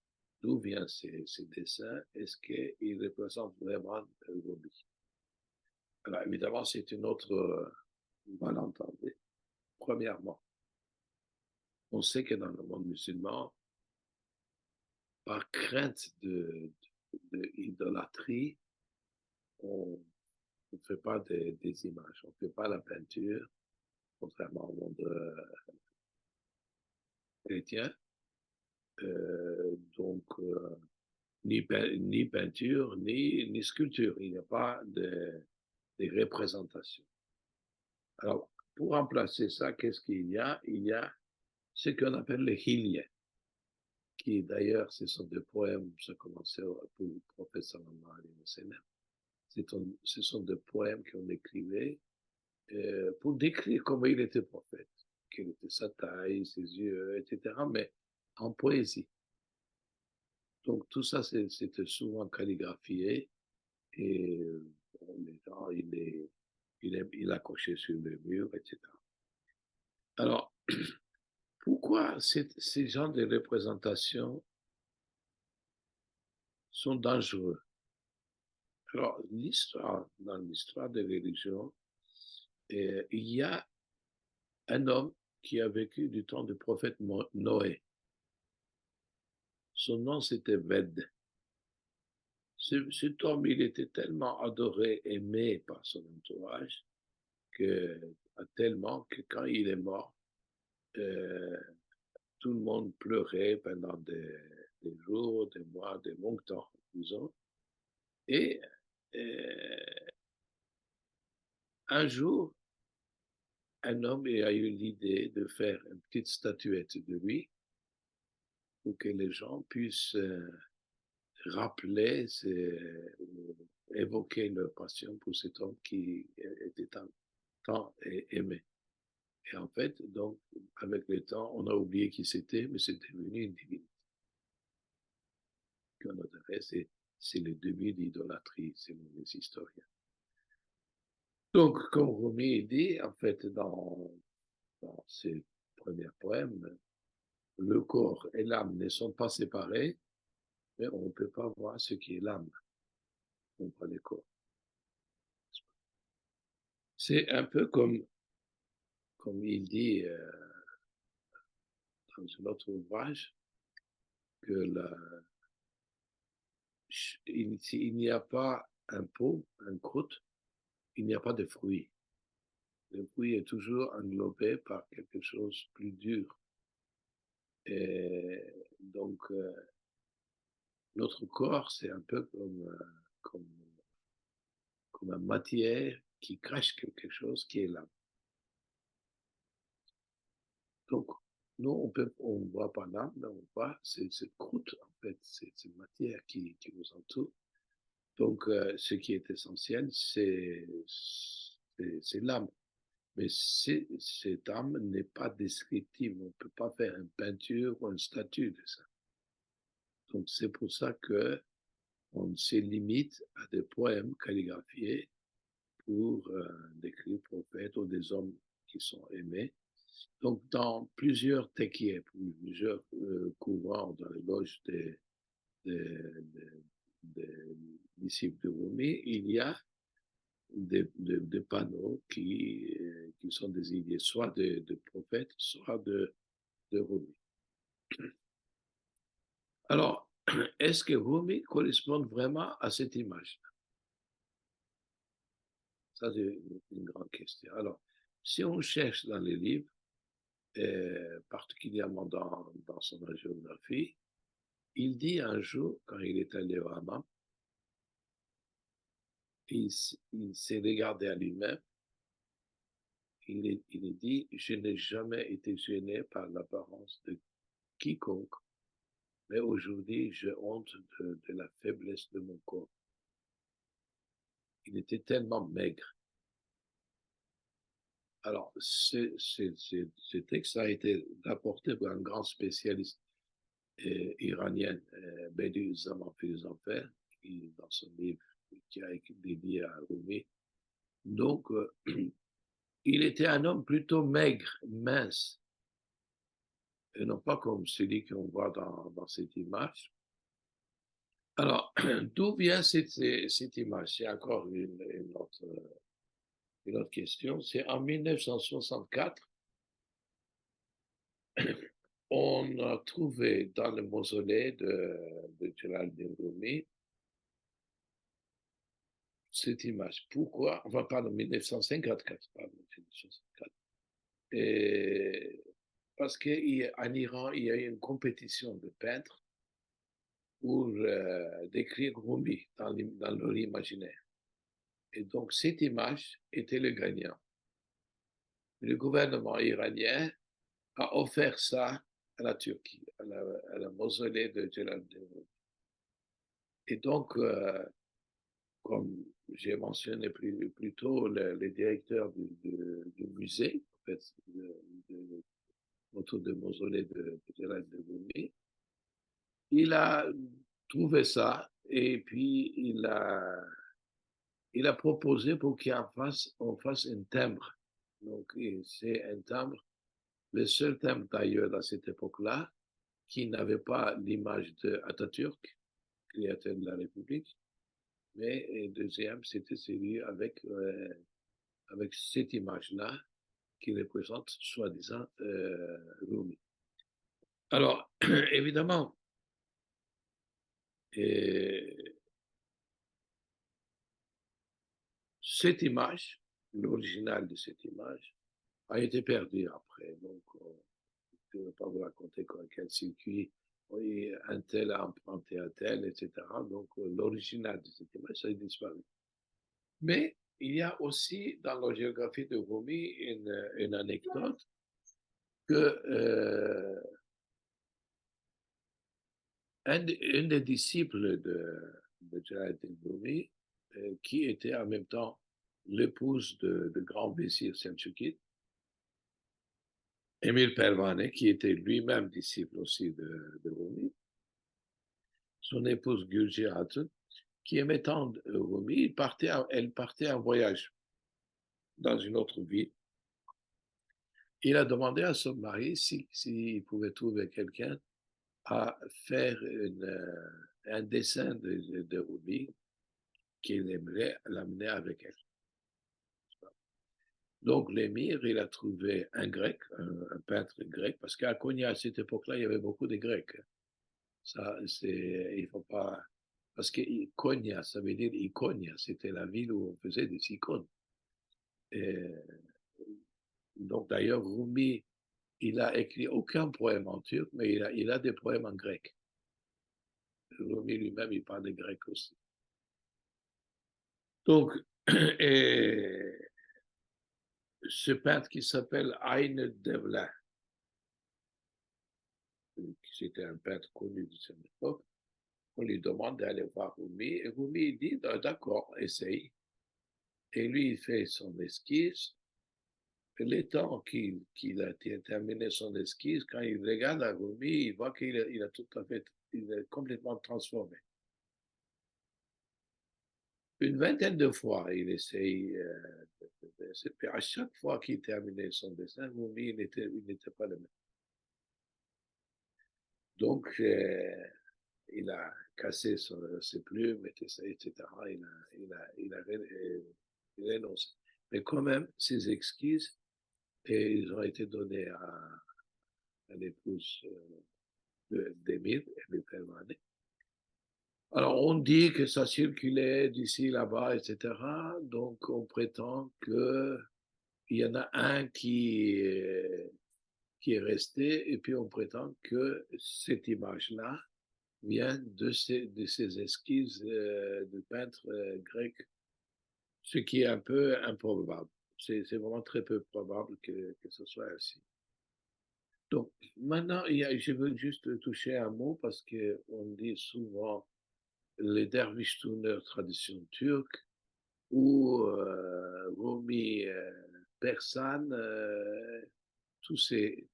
d'où viennent ces dessins? Est-ce qu'ils représentent vraiment Rumi? Alors, évidemment, c'est une autre malentendu. Premièrement, on sait que dans le monde musulman, par crainte d'idolâtrie, on ne fait pas des images, on ne fait pas la peinture, contrairement au monde chrétien. Donc, ni peinture, ni sculpture. Il n'y a pas de représentation. Alors, pour remplacer ça, qu'est-ce qu'il y a? Il y a ce qu'on appelle les hilye, qui d'ailleurs, ce sont des poèmes, ça commençait pour le prophète sallallahu alayhi wa sallam. Ce sont des poèmes qu'on écrivait pour décrire comment il était prophète, quelle était sa taille, ses yeux, etc., mais en poésie. Donc tout ça, c'était souvent calligraphié et les gens, il accrochait sur le mur, etc. Alors, pourquoi ces genres de représentations sont dangereux? Alors, dans l'histoire des religions, il y a un homme qui a vécu du temps du prophète Noé. Son nom, c'était Ved. Cet homme, il était tellement adoré, aimé par son entourage, tellement que quand il est mort, euh, tout le monde pleurait pendant des jours, des mois, des longs temps, disons. Et un jour, un homme a eu l'idée de faire une petite statuette de lui pour que les gens puissent rappeler, évoquer leur passion pour cet homme qui était tant aimé. Et en fait, donc, avec le temps, on a oublié qui c'était, mais c'est devenu une divinité. Qu'on adorait, c'est le début d'idolâtrie, selon les historiens. Donc, comme Rumi dit, en fait, dans ses premiers poèmes, le corps et l'âme ne sont pas séparés, mais on ne peut pas voir ce qui est l'âme. On voit le corps. C'est un peu comme il dit dans un autre ouvrage, que il n'y a pas un pot, un croûte, il n'y a pas de fruit. Le fruit est toujours englobé par quelque chose de plus dur. Et donc, notre corps, c'est un peu comme, comme une matière qui cache quelque chose qui est là. Donc, nous, on ne voit pas l'âme, mais on voit cette croûte, en fait, cette matière qui nous entoure. Donc, ce qui est essentiel, c'est l'âme. Mais cette âme n'est pas descriptive. On ne peut pas faire une peinture ou une statue de ça. Donc, c'est pour ça qu'on se limite à des poèmes calligraphiés pour décrire prophètes ou des hommes qui sont aimés. Donc, dans plusieurs tekiers, plusieurs courants dans les loges des disciples de Rumi, il y a des panneaux qui sont désignés soit de prophètes, soit de Rumi. Alors, est-ce que Rumi correspond vraiment à cette image? Ça, c'est une grande question. Alors, si on cherche dans les livres, particulièrement dans son géographie, il dit un jour, quand il est allé au hammam, il s'est regardé à lui-même, il dit, je n'ai jamais été gêné par l'apparence de quiconque, mais aujourd'hui, j'ai honte de la faiblesse de mon corps. Il était tellement maigre. Alors, ce texte a été rapporté par un grand spécialiste iranien, Bediüzzaman Philosopher, qui, dans son livre qui a été dédié à Rumi. Donc, il était un homme plutôt maigre, mince, et non pas comme celui qu'on voit dans cette image. Alors, d'où vient cette image? C'est encore une autre question. C'est en 1964, on a trouvé dans le mausolée de Jalaluddin Rumi cette image. Pourquoi? Enfin, pardon, 1954, pardon, 1954. Et parce qu'en Iran, il y a eu une compétition de peintres pour décrire Rumi dans leur imaginaire. Et donc, cette image était le gagnant. Le gouvernement iranien a offert ça à la Turquie, à la mausolée de Jalaluddin Rumi. Et donc, comme j'ai mentionné plus tôt, le directeur du musée, en fait, autour du mausolée de Jalaluddin Rumi, il a trouvé ça et puis il a proposé pour qu'on fasse un timbre. Donc, c'est un timbre, le seul timbre d'ailleurs à cette époque-là, qui n'avait pas l'image d'Atatürk, créateur de la République, mais deuxième, c'était celui avec cette image-là qui représente soi-disant Rumi. Alors, évidemment, cette image, l'original de cette image, a été perdue après. Donc, je ne vais pas vous raconter quel circuit, oui, un tel a emprunté un tel, etc. Donc, l'original de cette image, ça a disparu. Mais il y a aussi dans la géographie de Rumi une anecdote que un des disciples de Jalaluddin Rumi, qui était en même temps l'épouse de grand vizir Selçukid, Emir Pervane, qui était lui-même disciple aussi de Rumi, son épouse Gülce Hatun, qui aimait tant Rumi, elle partait en voyage dans une autre ville. Il a demandé à son mari s'il pouvait trouver quelqu'un à faire un dessin de Rumi qu'il aimerait l'amener avec elle. Donc l'émir, il a trouvé un grec, un peintre grec, parce qu'à Konya, à cette époque-là, il y avait beaucoup de grecs. Ça, il faut pas, parce que Konya, ça veut dire Ikonia, c'était la ville où on faisait des icônes. Et donc d'ailleurs, Rumi, il a écrit aucun poème en turc, mais il a des poèmes en grec. Rumi lui-même, il parle de grec aussi. Donc, et ce peintre qui s'appelle Ayn Devlet, c'était un peintre connu de cette époque, on lui demande d'aller voir Rumi, et Rumi dit d'accord, essaye. Et lui, il fait son esquisse. Et le temps qu'il a terminé son esquisse, quand il regarde à Rumi, il voit qu'il a tout à fait, il est complètement transformé. Une vingtaine de fois, il essaye. À chaque fois qu'il terminait son dessin, Rumi, il n'était pas le même. Donc, il a cassé ses plumes, etc. Il a renoncé. Mais quand même, ses excuses, et ils ont été donnés à l'épouse d'Emile, Emile Pervane. Alors, on dit que ça circulait d'ici là-bas, etc. Donc, on prétend qu'il y en a un qui est resté, et puis on prétend que cette image-là vient de ces esquisses de peintres grecs, ce qui est un peu improbable. C'est vraiment très peu probable que ce soit ainsi. Donc, maintenant, je veux juste toucher un mot parce qu'on dit souvent les derviches tourneurs tradition turque ou Rumi persane, tous ces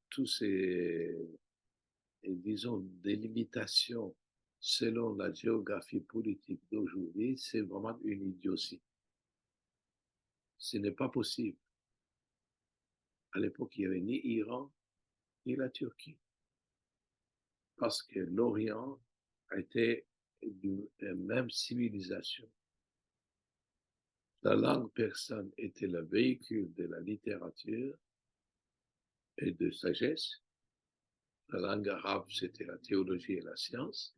disons, délimitations selon la géographie politique d'aujourd'hui, c'est vraiment une idiotie. Ce n'est pas possible. À l'époque, il n'y avait ni Iran, ni la Turquie. Parce que l'Orient a été d'une même civilisation. La langue persane était le véhicule de la littérature et de sagesse. La langue arabe, c'était la théologie et la science.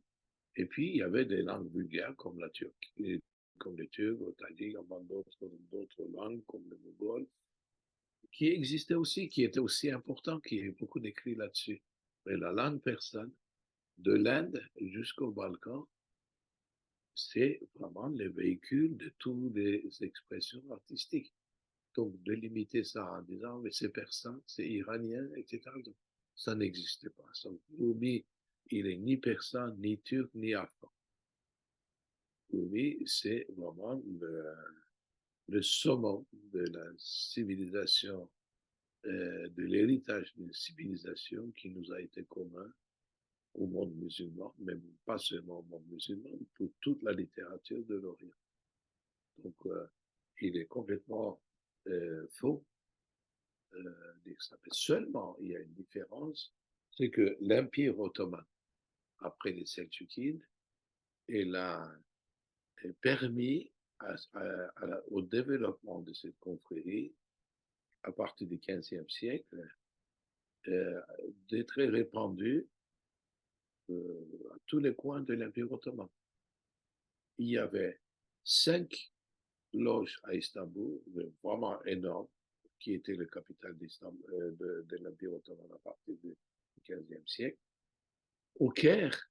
Et puis, il y avait des langues vulgaires comme la Turquie, comme le turc, le tadjik, d'autres langues comme le mongol, qui existaient aussi, qui étaient aussi importants, qui y a beaucoup d'écrits là-dessus. Mais la langue persane, de l'Inde jusqu'au Balkan, c'est vraiment le véhicule de toutes les expressions artistiques. Donc, de limiter ça en disant, mais c'est persan, c'est iranien, etc. Donc, ça n'existe pas. Donc, Rumi, il est ni persan, ni turc, ni afghan. Rumi, c'est vraiment le summum de la civilisation, de l'héritage d'une civilisation qui nous a été commun au monde musulman, même pas seulement au monde musulman, pour toute la littérature de l'Orient. Donc, il est complètement faux dire ça. Mais seulement, il y a une différence, c'est que l'Empire ottoman, après les Selçukides, et permis au développement de cette confrérie à partir du XVe siècle d'être répandue à tous les coins de l'Empire ottoman. Il y avait 5 loges à Istanbul, vraiment énormes, qui était le capital de l'Empire ottoman à partir du XVe siècle. Au Caire,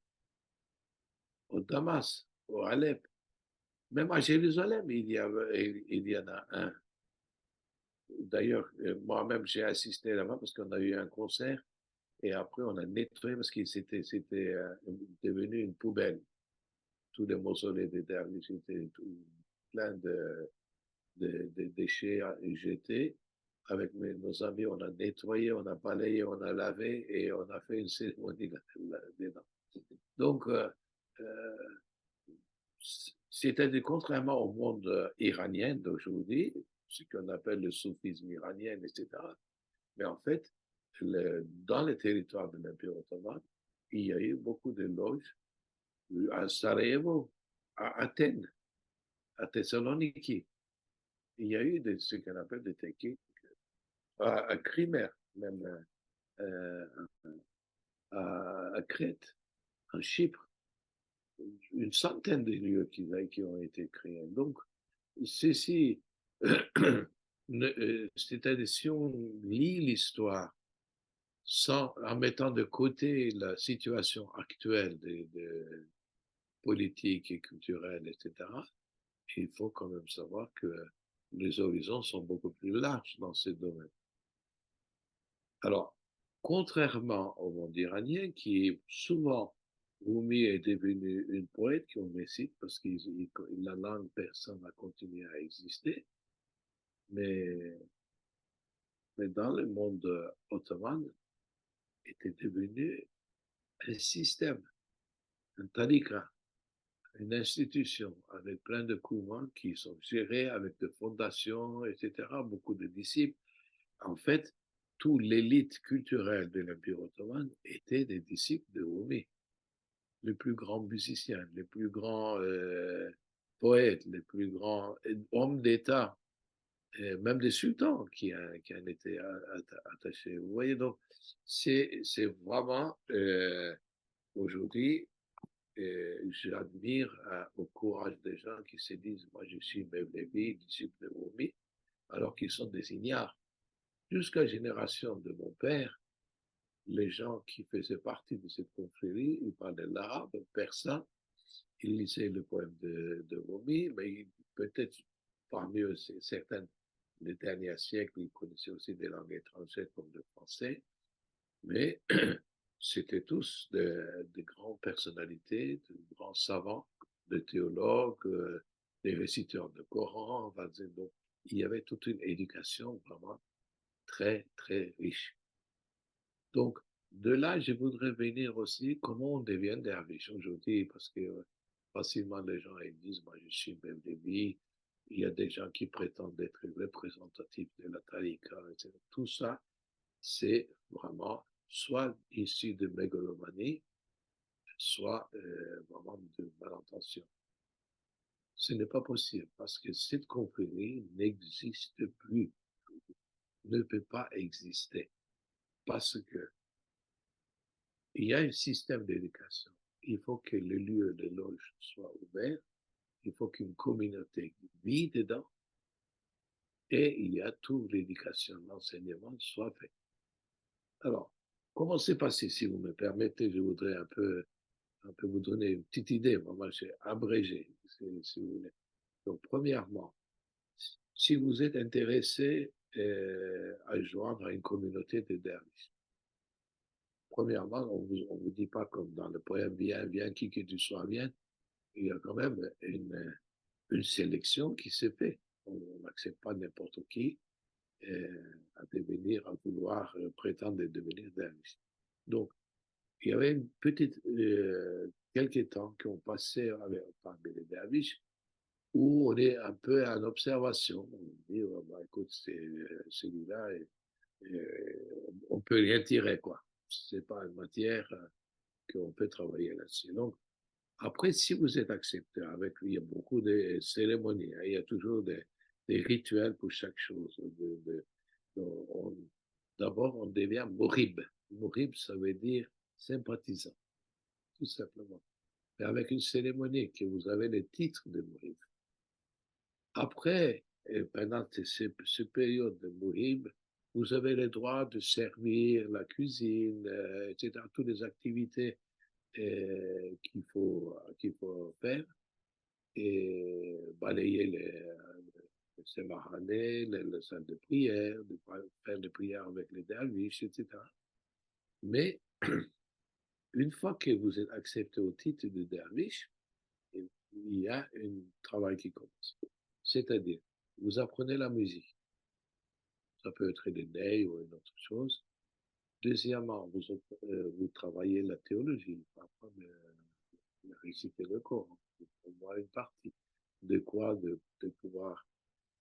au Damas, au Alep, même à Jérusalem, il y en a un. D'ailleurs, moi-même, j'ai assisté là-bas parce qu'on a eu un concert et après, on a nettoyé parce que c'était devenu une poubelle. Tous les mausolées des derviches étaient plein de déchets jetés. Avec nos amis, on a nettoyé, on a balayé, on a lavé et on a fait une cérémonie là-dedans. Donc, c'est-à-dire, contrairement au monde iranien d'aujourd'hui, ce qu'on appelle le soufisme iranien, etc., mais en fait, dans les territoires de l'Empire ottoman, il y a eu beaucoup de loges à Sarajevo, à Athènes, à Thessaloniki. Il y a eu ce qu'on appelle des techniques à Crimée, même euh, à Crète, en Chypre, une centaine de lieux qui ont été créés. Donc, ceci, c'est-à-dire si on lit l'histoire en mettant de côté la situation actuelle de politique et culturelle, etc., il faut quand même savoir que les horizons sont beaucoup plus larges dans ces domaines. Alors, contrairement au monde iranien, qui est souvent, Rumi est devenu une poète qu'on me cite parce que la langue persane a continué à exister, mais, mais dans le monde ottoman, était devenu un système, un tariqa, une institution avec plein de courants qui sont gérés avec des fondations, etc., beaucoup de disciples. En fait, toute l'élite culturelle de l'Empire ottoman était des disciples de Rumi. Les plus grands musiciens, les plus grands poètes, les plus grands hommes d'État, même des sultans qui en étaient attachés. Vous voyez, donc, c'est vraiment, aujourd'hui, j'admire au courage des gens qui se disent, moi je suis Mevlevi, disciple de Rumi, alors qu'ils sont des ignares. Jusqu'à la génération de mon père, les gens qui faisaient partie de cette confrérie, ils parlaient l'arabe, le persan, ils lisaient le poème de Rumi, mais peut-être parmi eux, certains, les derniers siècles, ils connaissaient aussi des langues étrangères comme le français, mais c'était tous de grandes personnalités, de grands savants, de théologues, des réciteurs de Coran, on va dire. Donc, il y avait toute une éducation vraiment très, très riche. Donc, de là, je voudrais venir aussi comment on devient derviche aujourd'hui, parce que facilement les gens ils disent, moi je suis Mevlevi, il y a des gens qui prétendent être représentatifs de la tariqa, etc. Tout ça, c'est vraiment soit issu de mégalomanie, soit vraiment de malintention. Ce n'est pas possible parce que cette confrérie n'existe plus, ne peut pas exister parce que il y a un système d'éducation. Il faut que le lieu de loge soit ouvert, il faut qu'une communauté vit dedans et il y a toute l'éducation, l'enseignement soit fait. Alors, comment c'est passé, si vous me permettez, je voudrais un peu vous donner une petite idée. Moi, j'ai abrégé, si vous voulez. Donc, premièrement, si vous êtes intéressé à joindre à une communauté de derviches, premièrement, on vous dit pas comme dans le poème viens, viens, qui que tu sois, viens. Il y a quand même une sélection qui se fait. On n'accepte pas n'importe qui à devenir, à vouloir prétendre devenir derviche. Donc, il y avait une petite, quelques temps qu'on passait parmi les derviches où on est un peu en observation. On dit, oh, bah, écoute, celui-là, on peut rien tirer, quoi. C'est pas une matière qu'on peut travailler là-dessus. Donc, Après, si vous êtes accepté, il y a beaucoup de cérémonies, hein, il y a toujours des rituels pour chaque chose. D'abord, on devient morib. Morib, ça veut dire sympathisant, tout simplement. Mais avec une cérémonie que vous avez le titre de morib. Après, pendant cette période de morib, vous avez le droit de servir la cuisine, etc., toutes les activités qu'il faut faire et balayer les sémahanés, les salles de prière, de faire des prières avec les derviches, etc. Mais une fois que vous êtes accepté au titre de derviche, il y a un travail qui commence. C'est-à-dire, vous apprenez la musique. Ça peut être le ney ou une autre chose. Deuxièmement, vous travaillez la théologie, apprendre à réciter le Coran, au moins une partie. De quoi de pouvoir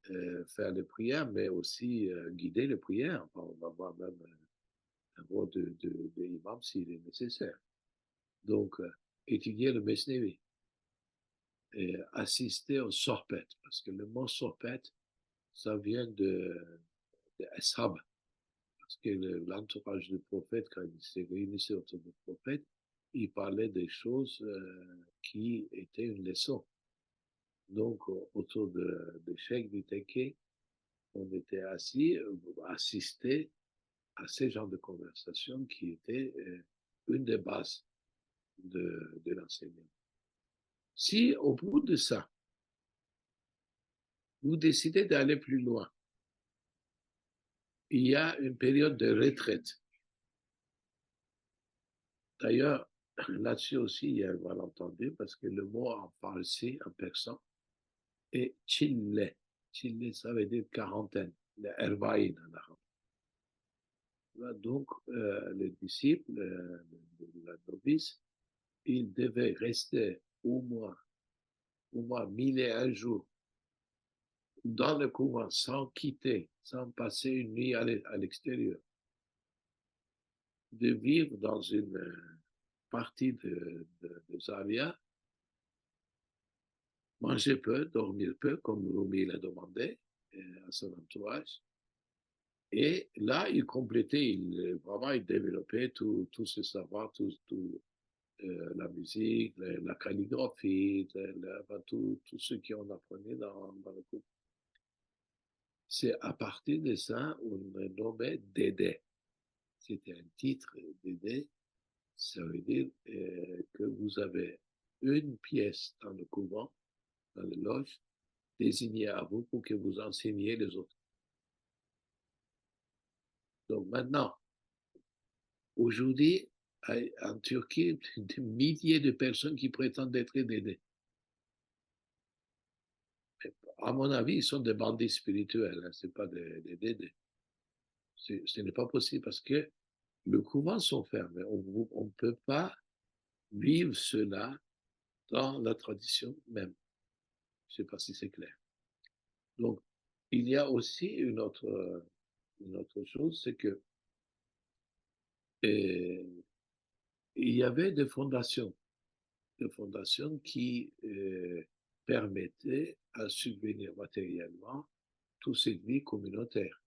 faire les prières, mais aussi guider les prières. Enfin, on va avoir même un rôle de imam s'il est nécessaire. Donc, étudier le Mesnevi et assister au sorpet, parce que le mot sorpet, ça vient de ashab, parce que l'entourage du prophète, quand il s'est réuni autour du prophète, il parlait des choses qui étaient une leçon. Donc, autour de Cheikh du Teké, on était assis, assistés à ces genres de conversations qui étaient une des bases de l'enseignement. Si au bout de ça, vous décidez d'aller plus loin, il y a une période de retraite. D'ailleurs, là-dessus aussi, il y a un malentendu parce que le mot en farsi, en persan, est chille. Chille, ça veut dire quarantaine, le erbaïn en arabe. Donc, le disciple, la novice, il devait rester au moins 1001 jours dans le couvent sans quitter, sans passer une nuit à l'extérieur, de vivre dans une partie de Zaria, manger peu, dormir peu, comme Rumi l'a demandé à son entourage. Et là, il complétait, vraiment, il développait tout ce savoir, la musique, la calligraphie, tout ce qu'on apprenait dans le cours. C'est à partir de ça on me nommait Dédé. C'était un titre, Dédé. Ça veut dire que vous avez une pièce dans le couvent, dans les loges, désignée à vous pour que vous enseigniez les autres. Donc maintenant, aujourd'hui, en Turquie, des milliers de personnes qui prétendent être Dédé. À mon avis, ils sont des bandits spirituels, hein, ce n'est pas des Dédés. Ce n'est pas possible parce que le couvent sont fermés. On ne peut pas vivre cela dans la tradition même. Je ne sais pas si c'est clair. Donc, il y a aussi une autre chose, c'est que il y avait des fondations qui permettaient à subvenir matériellement toute cette vie communautaire.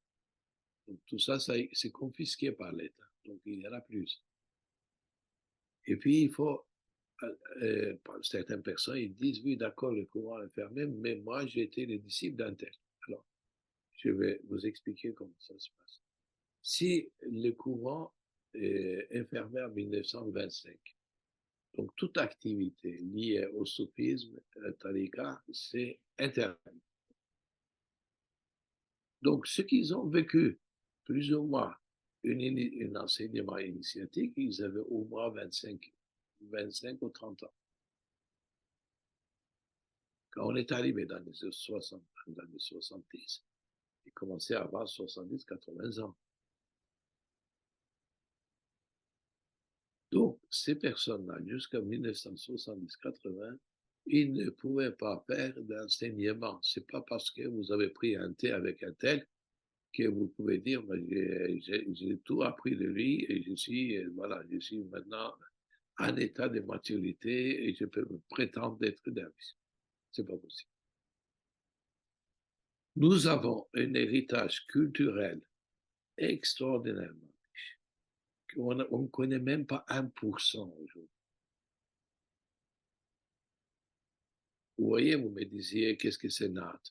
Donc, tout ça, c'est confisqué par l'État. Donc, il y en a plus. Et puis, il faut certaines personnes, ils disent, oui, d'accord, le courant est fermé, mais moi, j'ai été le disciple d'un tel. Alors, je vais vous expliquer comment ça se passe. Si le courant est fermé en 1925, donc toute activité liée au soufisme, tariqa, c'est interdit. Donc, ceux qui ont vécu plus ou moins un enseignement initiatique, ils avaient au moins 25 ou 30 ans. Quand on est arrivé dans les 60, dans les 70, ils commençaient à avoir 70, 80 ans. Donc, ces personnes-là, jusqu'en 1970-80, ils ne pouvaient pas faire d'enseignement. C'est pas parce que vous avez pris un thé avec un tel que vous pouvez dire, j'ai tout appris de lui et je suis maintenant un état de maturité et je peux me prétendre d'être derviche. C'est pas possible. Nous avons un héritage culturel extraordinairement riche, qu'on ne connaît même pas 1% aujourd'hui. Vous voyez, vous me disiez, qu'est-ce que c'est Naat?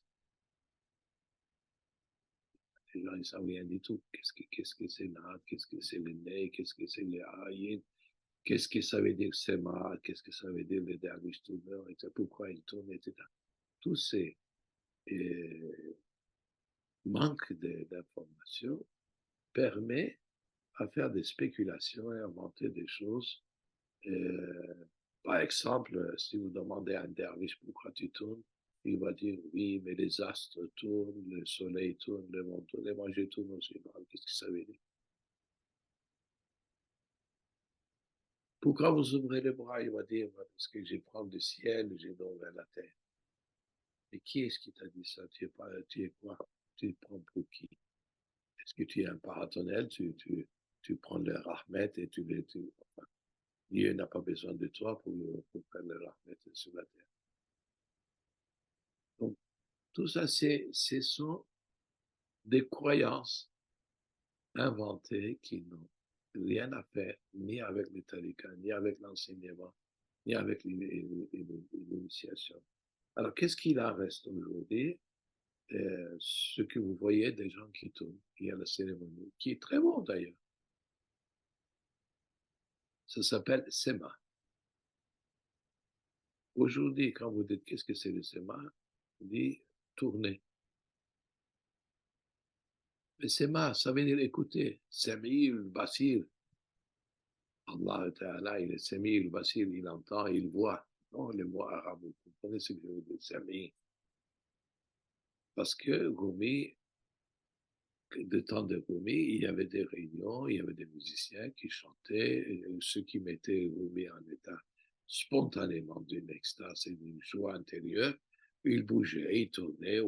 Les gens ne savent rien du tout. Qu'est-ce que c'est Naat? Qu'est-ce que c'est le nez? Qu'est-ce que c'est le Aïn? Qu'est-ce que ça veut dire Sema? Qu'est-ce que ça veut dire le derviche tourneur? Pourquoi il tourne, etc. Tous ces manques d'informations permet à faire des spéculations et inventer des choses. Par exemple, si vous demandez à un derviche pourquoi tu tournes, il va dire oui, mais les astres tournent, le soleil tourne, le monde tourne, et moi je tourne aussi. Qu'est-ce que ça veut dire? Pourquoi vous ouvrez les bras? Il va dire parce que je prends du ciel, je donne vers la terre. Et qui est-ce qui t'a dit ça? Tu es quoi? Tu prends pour qui? Est-ce que tu es un paratonel? Tu prends le rahmet et enfin, Dieu n'a pas besoin de toi pour faire le rahmet sur la terre. Donc, tout ça, ce sont des croyances inventées qui n'ont rien à faire ni avec les tariqas, ni avec l'enseignement, ni avec l'initiation. Alors, qu'est-ce qu'il en reste aujourd'hui? Ce que vous voyez des gens qui tournent, il y a la cérémonie, qui est très bon d'ailleurs. Ça s'appelle Sema. Aujourd'hui, quand vous dites qu'est-ce que c'est le Sema, on dit tourner. Mais Sema, ça veut dire écouter. Samir, Basir. Allah Ta'ala, il est Samir, Basir, il entend, il voit. Non, le mot arabe, vous comprenez ce que je veux dire, Samir. Parce que Rumi, de temps de Rumi, il y avait des réunions, il y avait des musiciens qui chantaient, ceux qui mettaient Rumi en état spontanément d'une extase et d'une joie intérieure. Il bougeait, il tournait,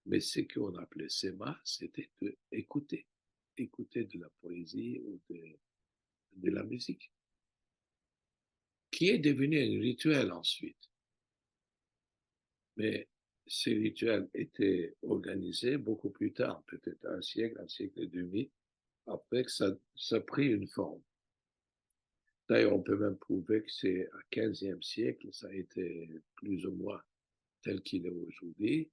mais ce qu'on appelait Sema, c'était d'écouter, écouter de la poésie ou de la musique, qui est devenu un rituel ensuite. Mais ces rituels étaient organisés beaucoup plus tard, peut-être un siècle et demi, après que ça a pris une forme. D'ailleurs, on peut même prouver que c'est au XVe siècle, ça a été plus ou moins tel qu'il est aujourd'hui.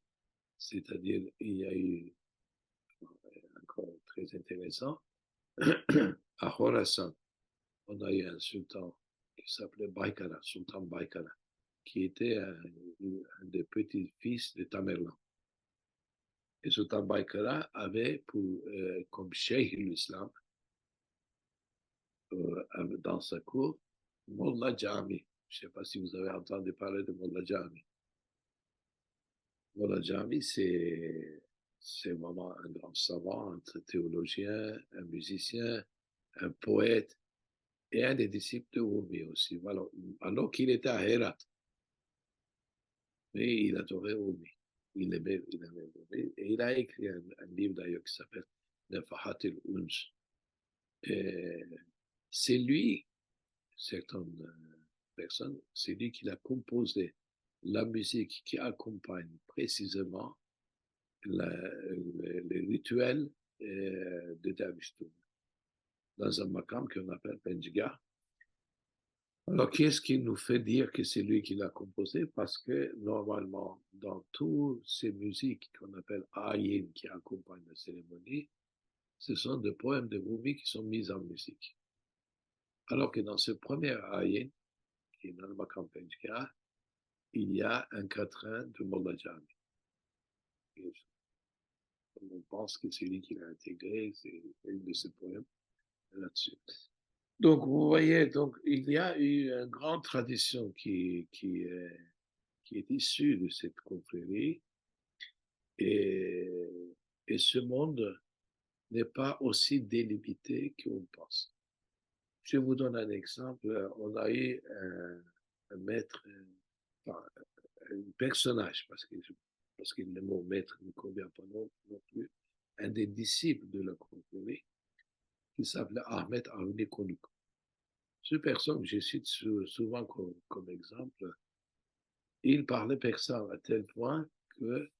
C'est-à-dire, il y a eu, encore très intéressant, à Khorasan, on a eu un sultan qui s'appelait Baïkara, sultan Baïkara, qui était un des petits-fils de Tamerlan. Et sultan Baïkara avait comme cheikh l'islam dans sa cour Mollah Jami. Je ne sais pas si vous avez entendu parler de Mollah Jami. Mollah Jami, c'est vraiment un grand savant, un théologien, un musicien, un poète et un des disciples de Rumi aussi. Voilà. Alors qu'il était à Herat, mais il adorait Rumi. Il aimait Rumi. Et il a écrit un livre d'ailleurs qui s'appelle Nafahat el-Unj. C'est lui, certaines personnes, c'est lui qui a composé la musique qui accompagne précisément les rituels de Davishtoun dans un makam qu'on appelle Penjga. Alors, qu'est-ce qui nous fait dire que c'est lui qui l'a composé? Parce que normalement, dans toutes ces musiques qu'on appelle ayin qui accompagnent la cérémonie, ce sont des poèmes de Rumi qui sont mis en musique. Alors que dans ce premier ayin, qui est dans le makam Penjga, il y a un quatrain de Mollah Jami. On pense que c'est lui qui l'a intégré, c'est un de ses poèmes là-dessus. Donc, vous voyez, donc, il y a eu une grande tradition qui est issue de cette confrérie et, et ce monde n'est pas aussi délimité qu'on pense. Je vous donne un exemple. On a eu un maître, enfin, un personnage, parce que le mot maître ne convient pas non plus, un des disciples de la confrérie qui s'appelait Ahmed Aruni Konuk. Ce personne que je cite souvent comme exemple, il parlait persan à tel point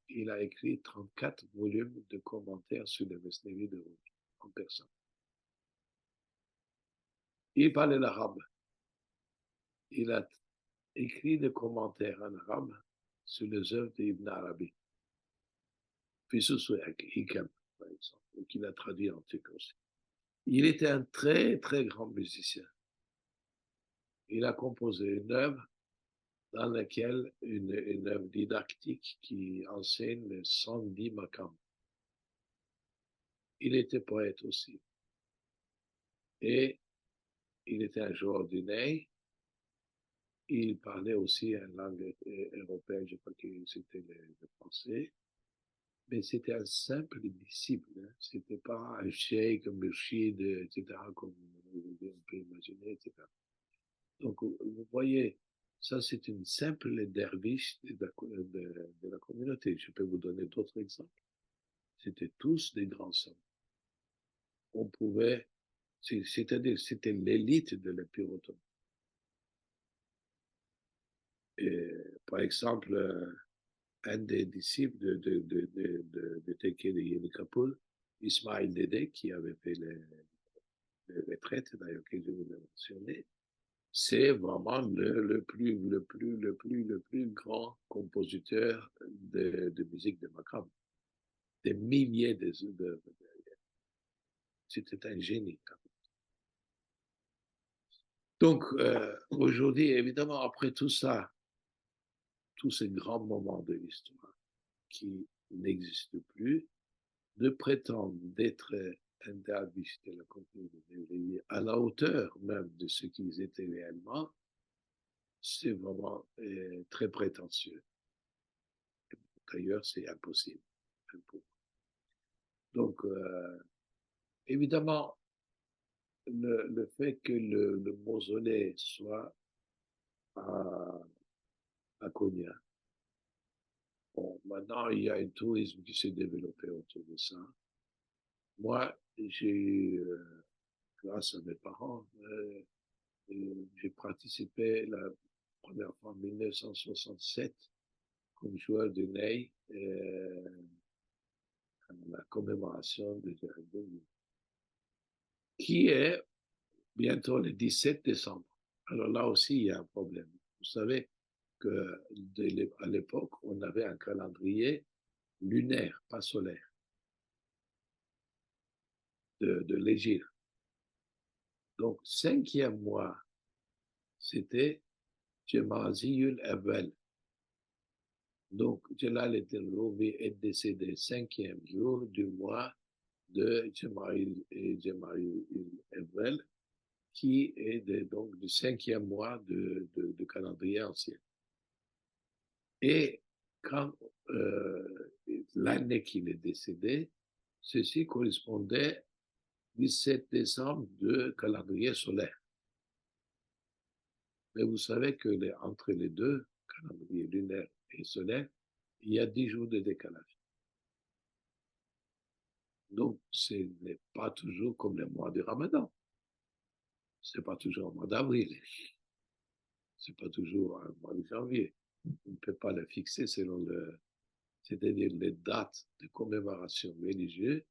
qu'il a écrit 34 volumes de commentaires sur le Mesnevi de Rumi en persan. Il parlait l'arabe. Il a écrit des commentaires en arabe sur les œuvres d'Ibn Arabi. Puis ce soit Hikam, par exemple, qu'il a traduit en turc aussi. Il était un très, très grand musicien. Il a composé une œuvre dans laquelle une œuvre didactique qui enseigne les 110 maqams. Il était poète aussi. Et il était un joueur du ney. Il parlait aussi une langue européenne, je crois que c'était le français. Mais c'était un simple disciple. Hein. C'était pas un cheikh, un murshid, etc., comme on peut imaginer, etc. Donc, vous voyez, ça, c'est une simple derviche de la communauté. Je peux vous donner d'autres exemples. C'était tous des grands hommes. On pouvait, c'est-à-dire, c'était l'élite de l'Empire ottoman. Et, par exemple, un des disciples de Teke de Yenikapul, Ismail Dede, qui avait fait les retraites, d'ailleurs, que je vous ai mentionné, c'est vraiment le plus grand compositeur de musique de Makram. Des milliers d'œuvres. C'était un génie. Donc, aujourd'hui, évidemment, après tout ça, tous ces grands moments de l'histoire qui n'existent plus, de prétendre d'être un derviche de la communauté de à la hauteur même de ce qu'ils étaient réellement, c'est vraiment très prétentieux. D'ailleurs, c'est impossible. Donc, évidemment, le fait que le mausolée soit à, à Konya, bon, maintenant, il y a un tourisme qui s'est développé autour de ça. Moi, j'ai eu, grâce à mes parents, j'ai participé la première fois en 1967 comme joueur de ney à la commémoration de Jérémie, qui est bientôt le 17 décembre. Alors là aussi, il y a un problème. Vous savez que à l'époque, on avait un calendrier lunaire, pas solaire, de l'Égypte. Donc, 5e mois, c'était Jemaziyul Awwal. Donc, Jalal el-Rumi est décédé 5e jour du mois de Jemaziyul Awwal, qui est donc du 5e mois de calendrier ancien. Et quand l'année qu'il est décédé, ceci correspondait 17 décembre de calendrier solaire. Mais vous savez que entre les deux, calendrier lunaire et solaire, il y a 10 jours de décalage. Donc, ce n'est pas toujours comme le mois du Ramadan. Ce n'est pas toujours le mois d'avril. Ce n'est pas toujours le mois de janvier. On ne peut pas le fixer selon c'est-à-dire les dates de commémoration religieuse.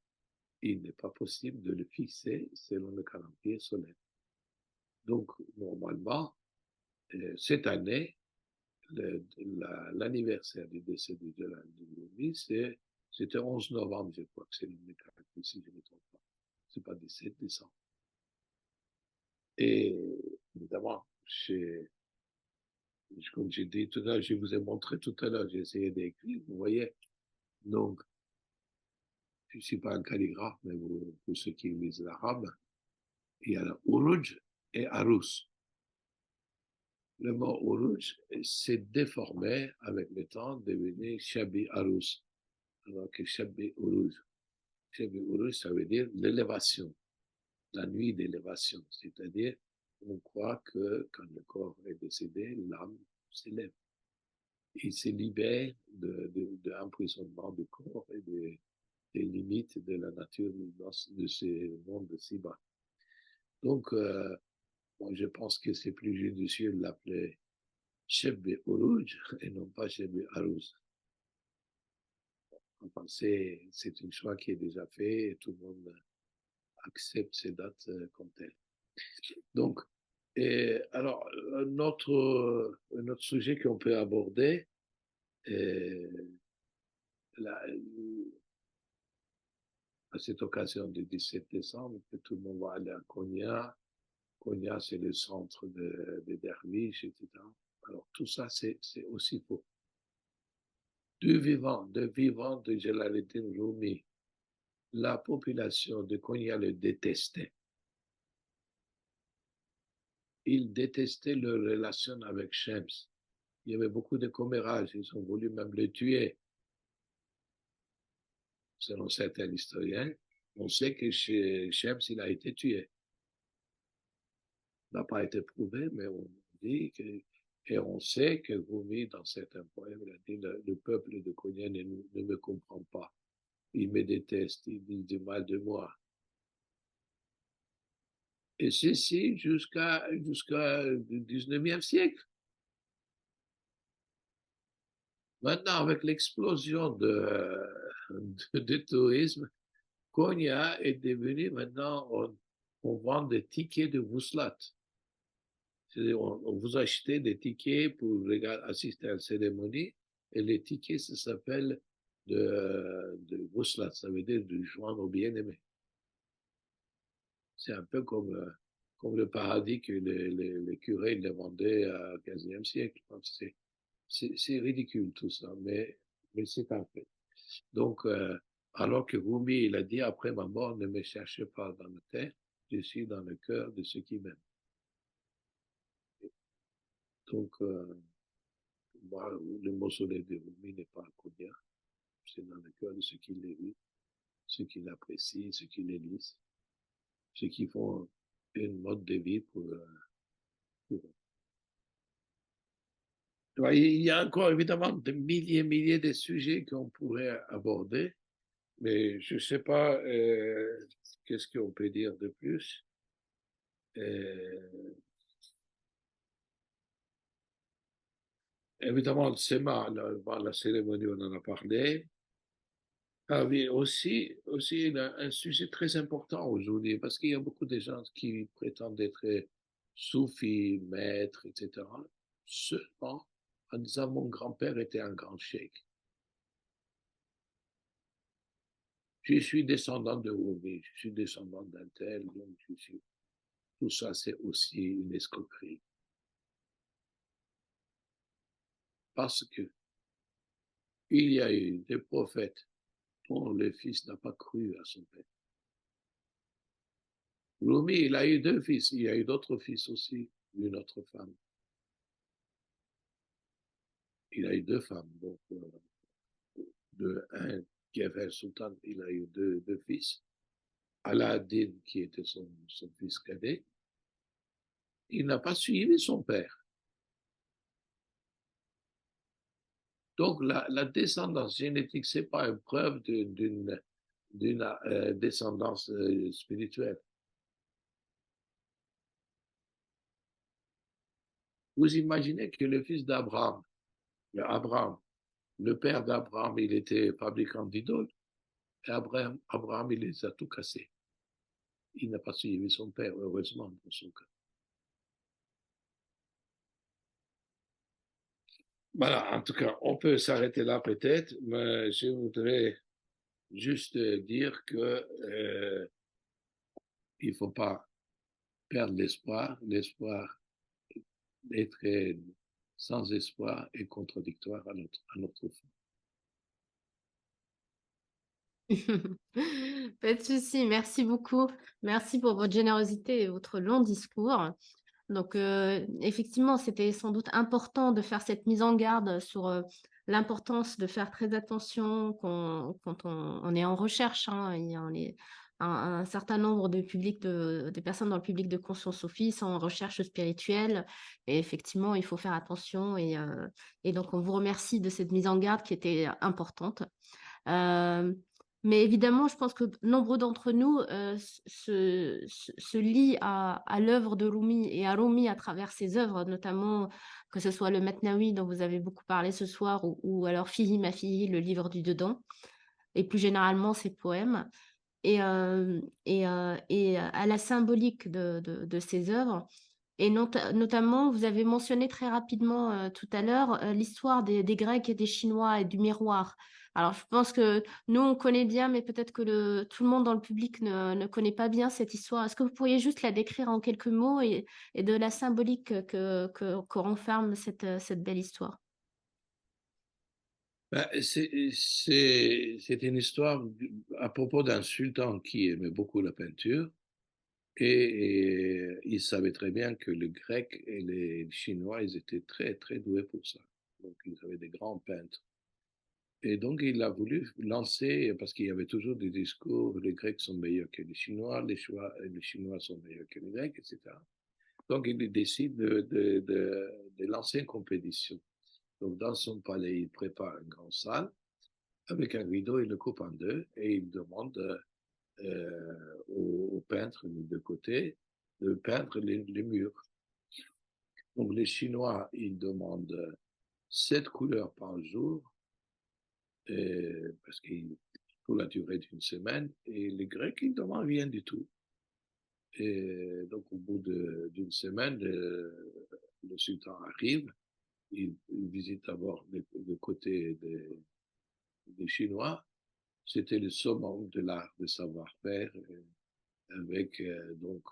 Il n'est pas possible de le fixer selon le calendrier solaire. Donc, normalement, cette année, l'anniversaire du décès de Jalal Rumi, c'était 11 novembre, je crois que c'est le calcul, si je ne me trompe pas. Ce n'est pas 17 décembre. Et évidemment, comme j'ai dit tout à l'heure, je vous ai montré tout à l'heure, j'ai essayé d'écrire, vous voyez. Donc, je ne suis pas un calligraphe, mais pour ceux qui lisent l'arabe, il y a Uruj et Arus. Le mot Uruj s'est déformé avec le temps, devenu Shabi Arus, alors que Shabi Uruj. Shabi Uruj, ça veut dire l'élévation, la nuit d'élévation, c'est-à-dire on croit que quand le corps est décédé, l'âme s'élève. Il se libère de l'emprisonnement du corps et des limites de la nature de ce monde si bas. Donc, Moi, je pense que c'est plus judicieux de l'appeler Chebbe Orouj et non pas Chebbe Arouz. Enfin, c'est un choix qui est déjà fait et tout le monde accepte ces dates comme telles. Donc, alors, un autre sujet qu'on peut aborder, la, à cette occasion du 17 décembre, que tout le monde va aller à Konya. Konya, c'est le centre des derviches, etc. Alors, tout ça, c'est aussi faux. Du vivant de Jalaluddin Rumi, la population de Konya le détestait. Ils détestaient leur relation avec Shems. Il y avait beaucoup de commérages, ils ont voulu même le tuer. Selon certains historiens, on sait que Shems, il a été tué. Ça n'a pas été prouvé, mais on dit que, et on sait que Rumi, dans certains poèmes, il a dit le peuple de Konya ne me comprend pas. Il me déteste, il dit du mal de moi. Et ceci jusqu'à le 19e siècle. Maintenant, avec l'explosion de tourisme, Konya est devenu maintenant, on vend des tickets de Vouslat. On vous achetez des tickets pour assister à la cérémonie et les tickets, ça s'appelle de Vouslat, ça veut dire de joindre au bien-aimé. C'est un peu comme le paradis que les curés le vendaient au XVe siècle. C'est ridicule tout ça, mais c'est un fait. Donc, alors que Rumi, il a dit, après ma mort, ne me cherchez pas dans la terre, je suis dans le cœur de ceux qui m'aiment. Donc, moi, le mausolée de Rumi n'est pas à Konya, c'est dans le cœur de ceux qui l'évitent, ceux qui l'apprécient, ceux qui l'élisent, ceux qui font une mode de vie pour il y a encore évidemment des milliers et milliers de sujets qu'on pourrait aborder, mais je ne sais pas qu'est-ce qu'on peut dire de plus. Évidemment, le SEMA, la cérémonie, on en a parlé. Ah oui, aussi un sujet très important aujourd'hui, parce qu'il y a beaucoup de gens qui prétendent être soufis, maîtres, etc. Seulement en disant mon grand-père était un grand cheikh. Je suis descendant de Rumi, je suis descendant d'un tel, donc tout ça c'est aussi une escroquerie. Parce que il y a eu des prophètes dont le fils n'a pas cru à son père. Rumi, il a eu deux fils, il y a eu d'autres fils aussi, d'une autre femme. Il a eu deux femmes, donc un qui avait Sultan, il a eu deux fils. Aladdin, qui était son fils cadet, il n'a pas suivi son père. Donc la descendance génétique, ce n'est pas une preuve d'une descendance spirituelle. Vous imaginez que le fils d'Abraham, le père d'Abraham, il était fabricant d'idoles, et Abraham, il les a tout cassés. Il n'a pas suivi son père, heureusement, dans son cas. Voilà, en tout cas, on peut s'arrêter là peut-être, mais je voudrais juste dire que il ne faut pas perdre l'espoir. L'espoir être sans espoir et contradictoire à notre fin. Pas de souci, merci beaucoup. Merci pour votre générosité et votre long discours. Donc, effectivement, c'était sans doute important de faire cette mise en garde sur l'importance de faire très attention quand on est en recherche. Hein, il y a un certain nombre de personnes dans le public de Conscience Sophie sont en recherche spirituelle. Et effectivement, il faut faire attention. Et donc, on vous remercie de cette mise en garde qui était importante. Mais évidemment, je pense que nombre d'entre nous se lient à l'œuvre de Rumi et à Rumi à travers ses œuvres, notamment que ce soit le Matnawi dont vous avez beaucoup parlé ce soir ou alors Fihi ma fille, le livre du dedans, et plus généralement ses poèmes. Et à la symbolique de ces œuvres. Et notamment, vous avez mentionné très rapidement tout à l'heure l'histoire des Grecs et des Chinois et du miroir. Alors, je pense que nous, on connaît bien, mais peut-être que tout le monde dans le public ne connaît pas bien cette histoire. Est-ce que vous pourriez juste la décrire en quelques mots et de la symbolique que renferme cette belle histoire? Ben, c'est une histoire à propos d'un sultan qui aimait beaucoup la peinture et il savait très bien que les Grecs et les Chinois, ils étaient très, très doués pour ça. Donc, ils avaient des grands peintres. Et donc, il a voulu lancer, parce qu'il y avait toujours des discours, les Grecs sont meilleurs que les Chinois sont meilleurs que les Grecs, etc. Donc, il décide de lancer une compétition. Donc, dans son palais, il prépare une grande salle avec un rideau, il le coupe en deux et il demande aux peintres de deux côtés de peindre les murs. Donc, les Chinois, ils demandent 7 couleurs par jour parce qu'il pour la durée d'une semaine, et les Grecs, ils ne demandent rien du tout. Et donc, au bout d'une semaine, le sultan arrive, il visite d'abord le côté des Chinois. C'était le summum de l'art, de savoir-faire, avec donc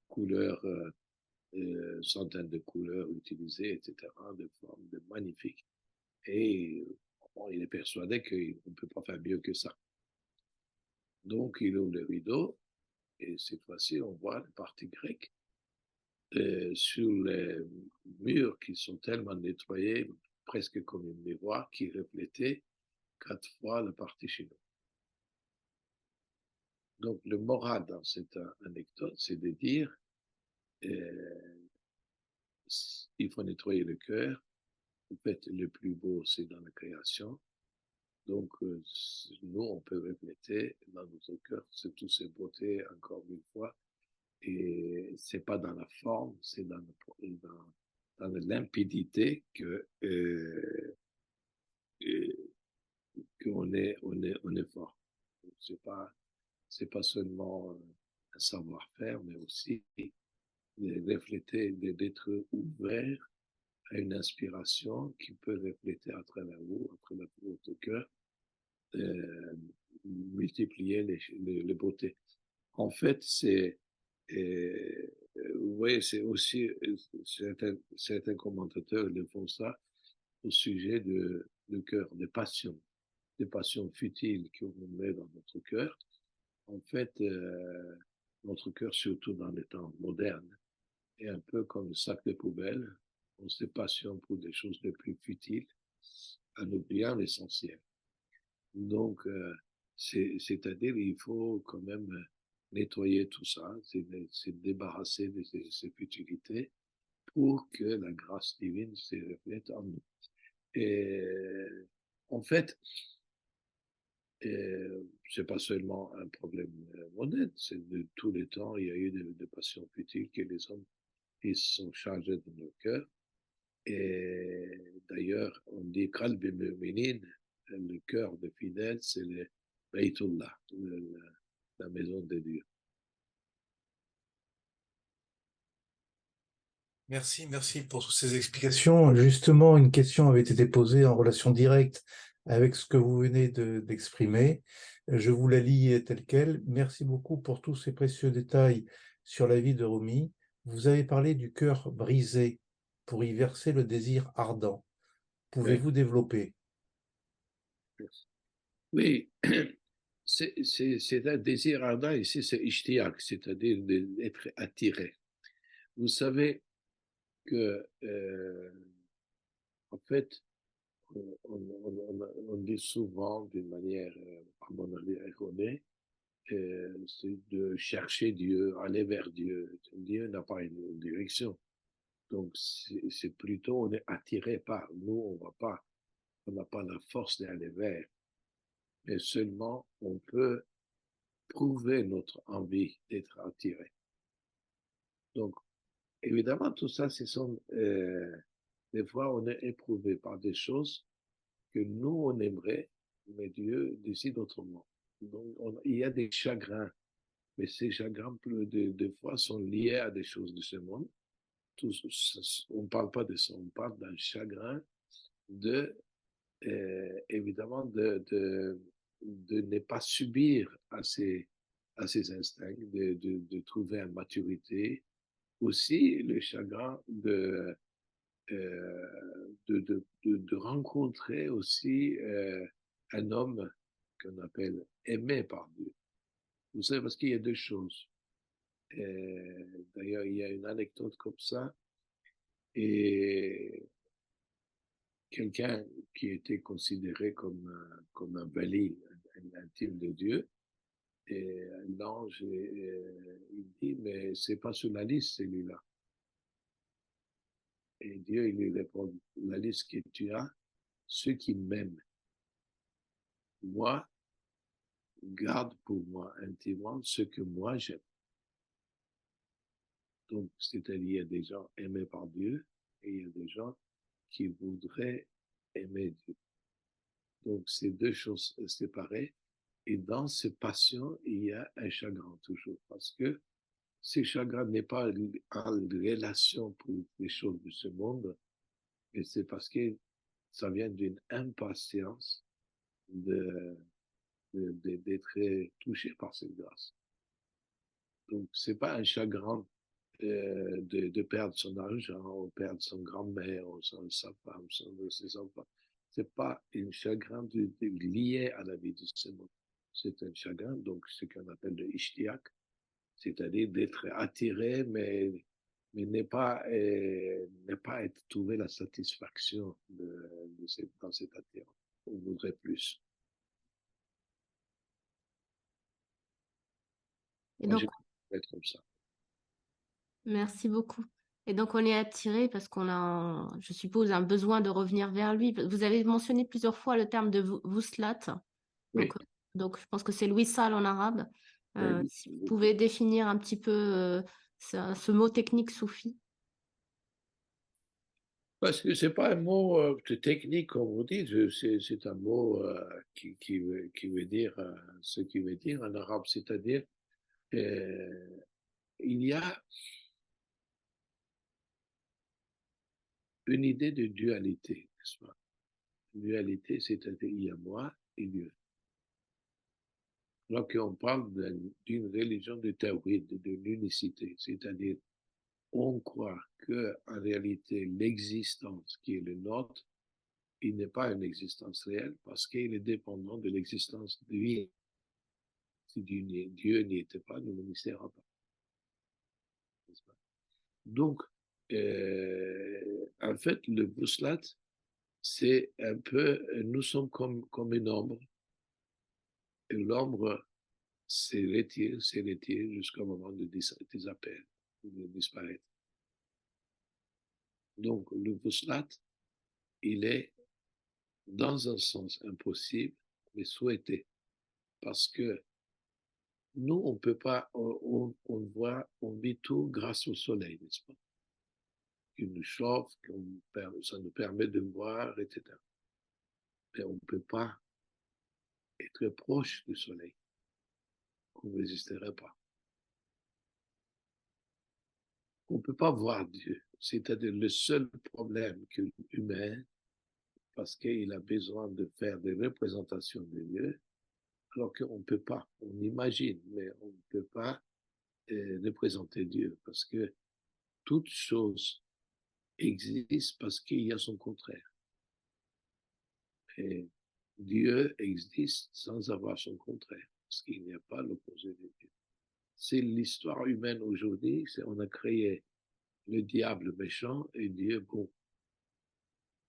couleurs, centaines de couleurs utilisées, etc., de formes magnifiques. Et bon, il est persuadé qu'on ne peut pas faire mieux que ça. Donc, il ouvre le rideau, et cette fois-ci, on voit la partie grecque sur les murs qui sont tellement nettoyés, presque comme un miroir qui reflétait 4 fois la partie chinoise. Donc, le moral dans cette anecdote, c'est de dire il faut nettoyer le cœur. En fait, le plus beau, c'est dans la création. Donc, nous, on peut refléter dans notre cœur toutes ces beautés, encore une fois. Et c'est pas dans la forme, c'est dans la limpidité qu'on est fort. C'est pas seulement un savoir-faire, mais aussi de refléter, d'être ouvert à une inspiration qui peut refléter à travers vous, à travers votre cœur, euh, multiplier les beautés. En fait, vous voyez, c'est aussi, certains commentateurs le font ça au sujet de cœur, des passions futiles qu'on met dans notre cœur. En fait, notre cœur, surtout dans les temps modernes, est un peu comme le sac de poubelle. On se passionne pour des choses les plus futiles, en oubliant l'essentiel. Donc, c'est-à-dire, il faut quand même nettoyer tout ça, c'est débarrasser de ces futilités pour que la grâce divine se reflète en nous. Et en fait, c'est pas seulement un problème moderne, c'est de tous les temps, il y a eu de passions futiles que les hommes ils sont chargés de nos cœurs. Et d'ailleurs, on dit Qalbi Mu'minin, le cœur des fidèles, c'est le Baytullah, la maison de Dieu. Merci, merci pour toutes ces explications. Justement, une question avait été posée en relation directe avec ce que vous venez d'exprimer. Je vous la lis telle quelle. Merci beaucoup pour tous ces précieux détails sur la vie de Rumi. Vous avez parlé du cœur brisé pour y verser le désir ardent. Oui, Pouvez-vous développer? oui. C'est un désir ardent ici, c'est ishtiaq, c'est-à-dire d'être attiré. Vous savez que, en fait, on dit souvent d'une manière, à mon avis, erronée, c'est de chercher Dieu, aller vers Dieu. Dieu n'a pas une direction. Donc, c'est plutôt, on est attiré par nous, on ne va pas on n'a pas la force d'aller vers, mais seulement on peut prouver notre envie d'être attiré. Donc, évidemment, tout ça, ce sont, des fois, on est éprouvé par des choses que nous, on aimerait, mais Dieu décide autrement. Donc, il y a des chagrins, mais ces chagrins, plus de fois, sont liés à des choses de ce monde. On ne parle pas de ça, on parle d'un chagrin de, évidemment, de ne pas subir à ces instincts, de trouver une maturité. Aussi, le chagrin de rencontrer aussi un homme qu'on appelle aimé par Dieu. Vous savez, parce qu'il y a deux choses. D'ailleurs, il y a une anecdote comme ça, et quelqu'un qui était considéré comme un vali, un intime de Dieu, et l'ange, il dit, mais c'est pas sur la liste celui-là. Et Dieu, il lui répond, la liste que tu as, ceux qui m'aiment, moi, garde pour moi intimement ce que moi j'aime. Donc, c'est-à-dire, il y a des gens aimés par Dieu et il y a des gens qui voudraient aimer Dieu. Donc, c'est deux choses séparées. Et dans ces passions, il y a un chagrin toujours. Parce que ce chagrin n'est pas en relation pour les choses de ce monde, mais c'est parce que ça vient d'une impatience d'être touché par cette grâce. Donc, c'est pas un chagrin de perdre son argent, ou perdre son grand-mère, ou sa femme, ses enfants. C'est pas un chagrin lié à la vie de ce monde. C'est un chagrin, donc ce qu'on appelle le ishtiak, c'est-à-dire d'être attiré, mais n'est pas être trouver la satisfaction dans cet attirance. On voudrait plus. Et Moi, donc, je peux être comme ça. merci beaucoup. Et donc, on est attiré parce qu'on a, je suppose, un besoin de revenir vers lui. Vous avez mentionné plusieurs fois le terme de Wuslat. Oui. Donc, je pense que c'est Louis-Sal en arabe. Oui. Si vous pouvez définir un petit peu ce mot technique soufi. Parce que c'est pas un mot technique, comme vous dites, c'est un mot qui veut dire ce qu'il veut dire en arabe, c'est-à-dire il y a une idée de dualité, n'est-ce pas? Dualité, c'est-à-dire il y a moi et Dieu. Alors qu'on parle d'une religion de tawhid, de l'unicité, c'est-à-dire on croit que en réalité l'existence qui est le nôtre, il n'est pas une existence réelle parce qu'il est dépendant de l'existence divine. Si Dieu n'y était pas, nous n'existérions pas. Donc, en fait, le Bouslat, c'est un peu, nous sommes comme une ombre, et l'ombre se retire jusqu'au moment de disparaître. Donc, le Bouslat, il est dans un sens impossible, mais souhaité, parce que nous, on peut pas, on vit tout grâce au soleil, n'est-ce pas? Qui nous chauffe, ça nous permet de voir, etc. Mais on ne peut pas être proche du soleil. On ne résisterait pas. On ne peut pas voir Dieu. C'est-à-dire le seul problème que l'humain, parce qu'il a besoin de faire des représentations de Dieu, alors qu'on ne peut pas. On imagine, mais on ne peut pas représenter Dieu, parce que toute chose existe parce qu'il y a son contraire. Et Dieu existe sans avoir son contraire, parce qu'il n'y a pas l'opposé de Dieu. C'est l'histoire humaine aujourd'hui, on a créé le diable méchant et Dieu bon.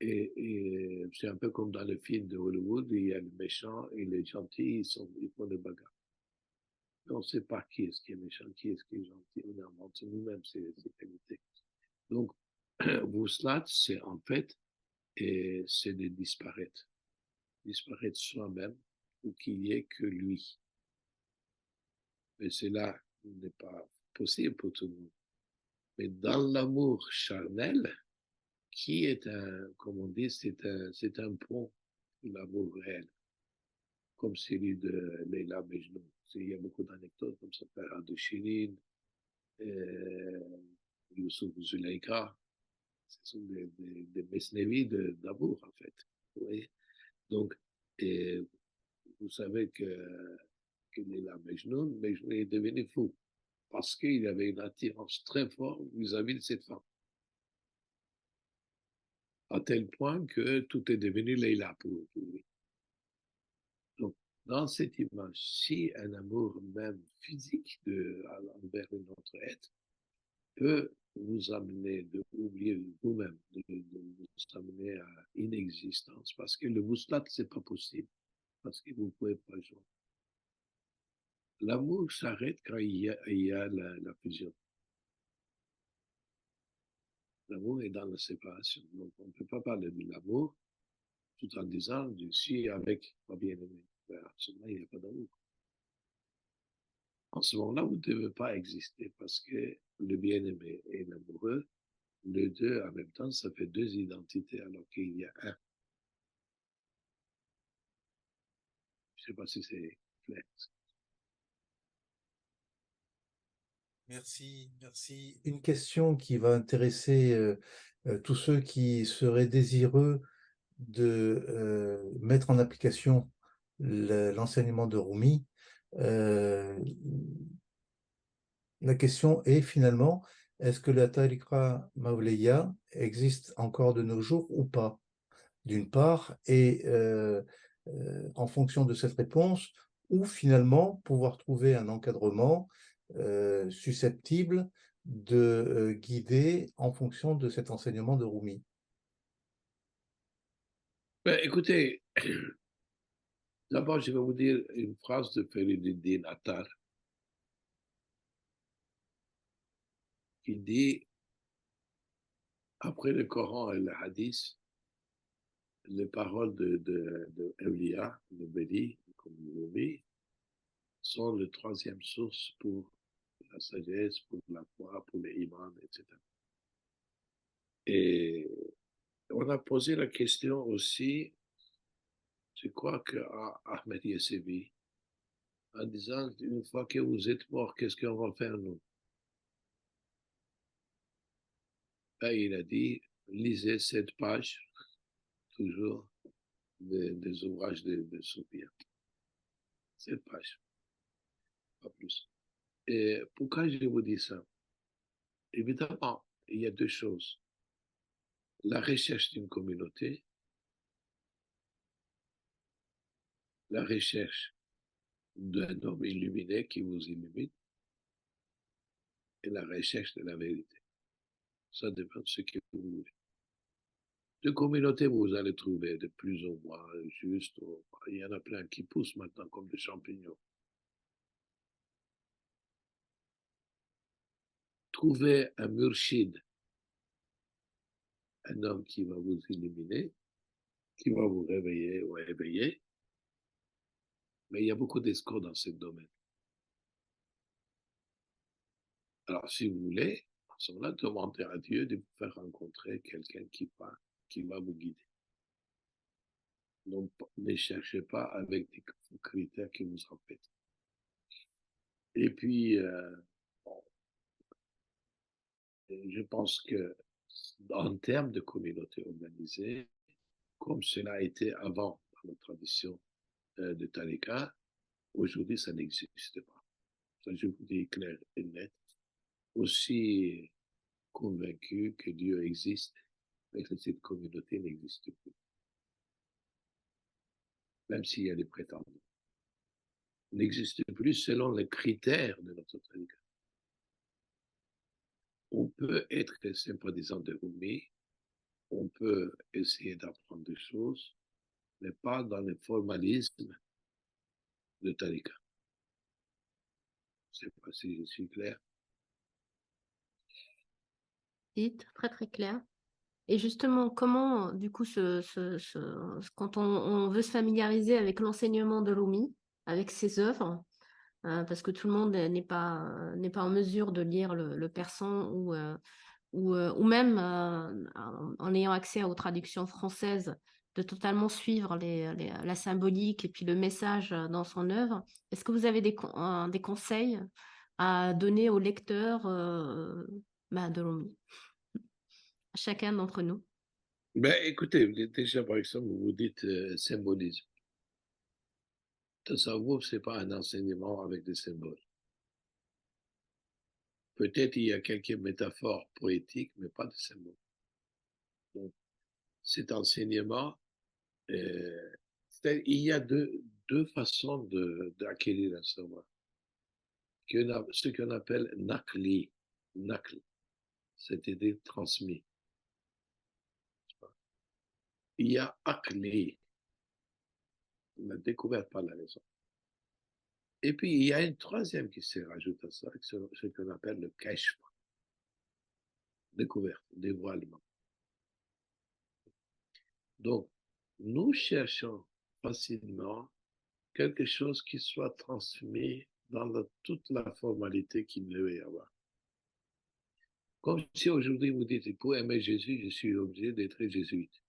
Et c'est un peu comme dans le film de Hollywood, il y a le méchant et les gentils, ils font des bagarres. On ne sait pas qui est-ce qui est méchant, qui est-ce qui est gentil, on invente nous-mêmes ces qualités. Donc, Wuslat, c'est en fait et c'est de disparaître soi-même ou qu'il n'y ait que lui. Mais cela n'est pas possible pour tout le monde. Mais dans l'amour charnel, qui est comme on dit, c'est un pont, l'amour réel, comme celui de Leila Mejnoun. Il y a beaucoup d'anecdotes comme ça, Farhad de Shirin, Youssouf Zuleika, ce sont des mesnevis d'amour, en fait. Oui. Donc, et vous savez que Leila Mejnoun est devenu fou parce qu'il avait une attirance très forte vis-à-vis de cette femme. À tel point que tout est devenu Leila pour lui. Donc, dans cette image, si un amour même physique envers une autre être peut vous amener de oublier vous-même, de vous amener à inexistence, parce que le boustat, c'est pas possible, parce que vous ne pouvez pas jouer. L'amour s'arrête quand il y a la fusion. L'amour est dans la séparation. Donc, on ne peut pas parler de l'amour tout en disant je suis avec ma bien-aimée. Ben, à ce moment, il n'y a pas d'amour. En ce moment-là, vous ne devez pas exister parce que le bien-aimé et l'amoureux, les deux en même temps, ça fait deux identités alors qu'il y a un. Je ne sais pas si c'est clair. Merci, merci. Une question qui va intéresser tous ceux qui seraient désireux de mettre en application l'enseignement de Rumi. La question est finalement, est-ce que la tariqa Mawliya existe encore de nos jours ou pas, d'une part, et en fonction de cette réponse, ou finalement pouvoir trouver un encadrement susceptible de guider en fonction de cet enseignement de Rumi. Ben, écoutez, d'abord, je vais vous dire une phrase de Fariduddin Attar qui dit, après le Coran et le Hadith, les paroles de Eulia, de Béli, comme Rumi, sont la troisième source pour la sagesse, pour la foi, pour les imams, etc. Et on a posé la question aussi, je crois qu'à Ahmed Yessevi, en disant, une fois que vous êtes mort, qu'est-ce qu'on va faire nous? Là, il a dit, lisez cette page, toujours, des ouvrages de Sophia. Cette page, pas plus. Et pourquoi je vous dis ça? Évidemment, il y a deux choses. La recherche d'une communauté, la recherche d'un homme illuminé qui vous illumine, et la recherche de la vérité. Ça dépend de ce que vous voulez. De communautés, vous allez trouver de plus ou moins juste. Il y en a plein qui poussent maintenant comme des champignons. Trouvez un murshid, un homme qui va vous illuminer, qui va vous réveiller ou éveiller. Mais il y a beaucoup d'escrocs dans ce domaine. Alors, si vous voulez, à ce moment-là, demandez à Dieu de vous faire rencontrer quelqu'un qui va vous guider. Donc, ne cherchez pas avec des critères qui vous embêtent. Et puis, bon, je pense que en termes de communauté organisée, comme cela a été avant dans la tradition de Tariqa, aujourd'hui, ça n'existe pas. Ça, je vous dis clair et net. Aussi convaincu que Dieu existe, mais que cette communauté n'existe plus. Même s'il y a des prétendants. N'existe plus selon les critères de notre Tariqa. On peut être sympathisant de Rumi, on peut essayer d'apprendre des choses, mais pas dans le formalisme de Tariqa. Je ne sais pas si je suis clair. Si, très très clair. Et justement, comment, du coup, quand on veut se familiariser avec l'enseignement de Rumi, avec ses œuvres, parce que tout le monde n'est pas en mesure de lire le persan ou même en ayant accès aux traductions françaises, de totalement suivre la symbolique et puis le message dans son œuvre. Est-ce que vous avez des conseils à donner aux lecteurs de Rumi, à chacun d'entre nous? Ben, écoutez, déjà, par exemple, vous dites symbolisme. Tasawwuf, ce n'est pas un enseignement avec des symboles. Peut-être il y a quelques métaphores poétiques, mais pas de symboles. Donc, cet enseignement, il y a deux façons d'acquérir un savoir. Ce qu'on appelle nakli, c'est-à-dire transmis. Il y a akli, la découverte par la raison. Et puis, il y a une troisième qui se rajoute à ça, ce qu'on appelle le kashf, découverte, dévoilement. Donc, nous cherchons facilement quelque chose qui soit transmis dans toute la formalité qu'il devait y avoir. Comme si aujourd'hui vous dites, pour aimer Jésus, je suis obligé d'être jésuite.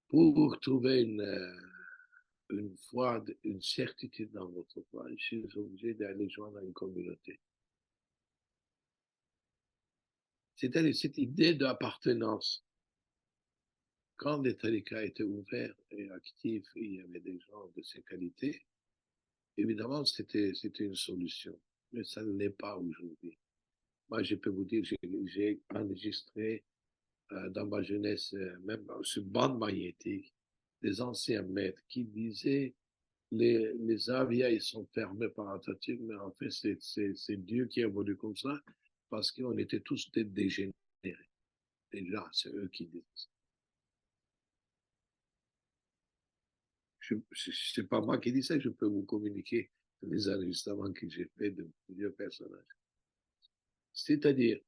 Pour trouver une foi, une certitude dans votre foi, je suis obligé d'aller joindre une communauté. C'est-à-dire cette idée d'appartenance. Quand les tariqas étaient ouverts et actifs, il y avait des gens de ces qualités, évidemment, c'était une solution. Mais ça ne l'est pas aujourd'hui. Moi, je peux vous dire, j'ai enregistré dans ma jeunesse, même sur bande magnétique, des anciens maîtres qui disaient les avias, ils sont fermés par Atatürk, mais en fait, c'est Dieu qui a voulu comme ça, parce qu'on était tous des dégénérés. Et là, c'est eux qui disent ça. C'est pas moi qui dis ça, je peux vous communiquer les enregistrements que j'ai faits de plusieurs personnages. C'est-à-dire,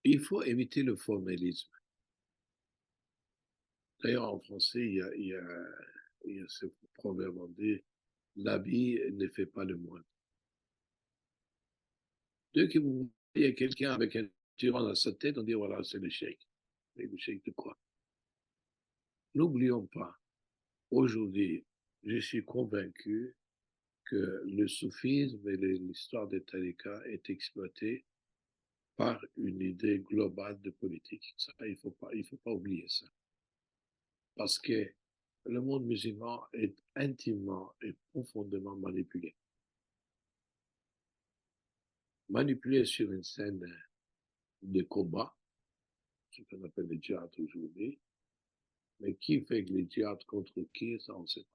il faut éviter le formalisme. D'ailleurs, en français, il y a ce proverbe, on dit, l'habit ne fait pas le moine. Dès que vous voyez quelqu'un avec un tyran dans sa tête, on dit, voilà, c'est le cheikh. Mais le cheikh de quoi? N'oublions pas, aujourd'hui, je suis convaincu que le soufisme et l'histoire des tariqas est exploitée par une idée globale de politique. Ça, il faut pas oublier ça. Parce que le monde musulman est intimement et profondément manipulé. Manipulé sur une scène de combat, ce qu'on appelle le djihad aujourd'hui, mais qui fait que les djihad contre qui, ça on ne sait pas.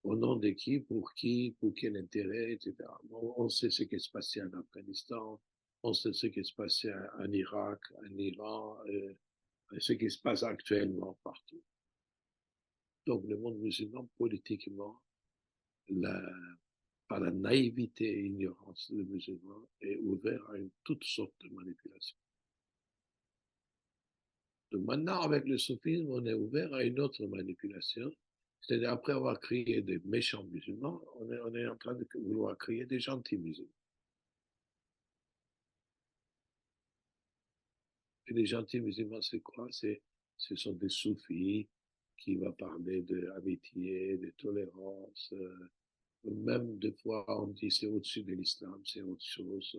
Au nom de qui, pour quel intérêt, etc. On sait ce qui se passait en Afghanistan, on sait ce qui se passait en Irak, en Iran, ce qui se passe actuellement partout. Donc le monde musulman, politiquement, par la naïveté et ignorance des musulmans, est ouvert à toutes sortes de manipulations. Donc maintenant, avec le soufisme, on est ouvert à une autre manipulation. C'est-à-dire, après avoir créé des méchants musulmans, on est en train de vouloir créer des gentils musulmans. Et les gentils musulmans, c'est quoi? Ce sont des soufis qui vont parler d'amitié, de tolérance. Même des fois, on dit c'est au-dessus de l'islam, c'est autre chose.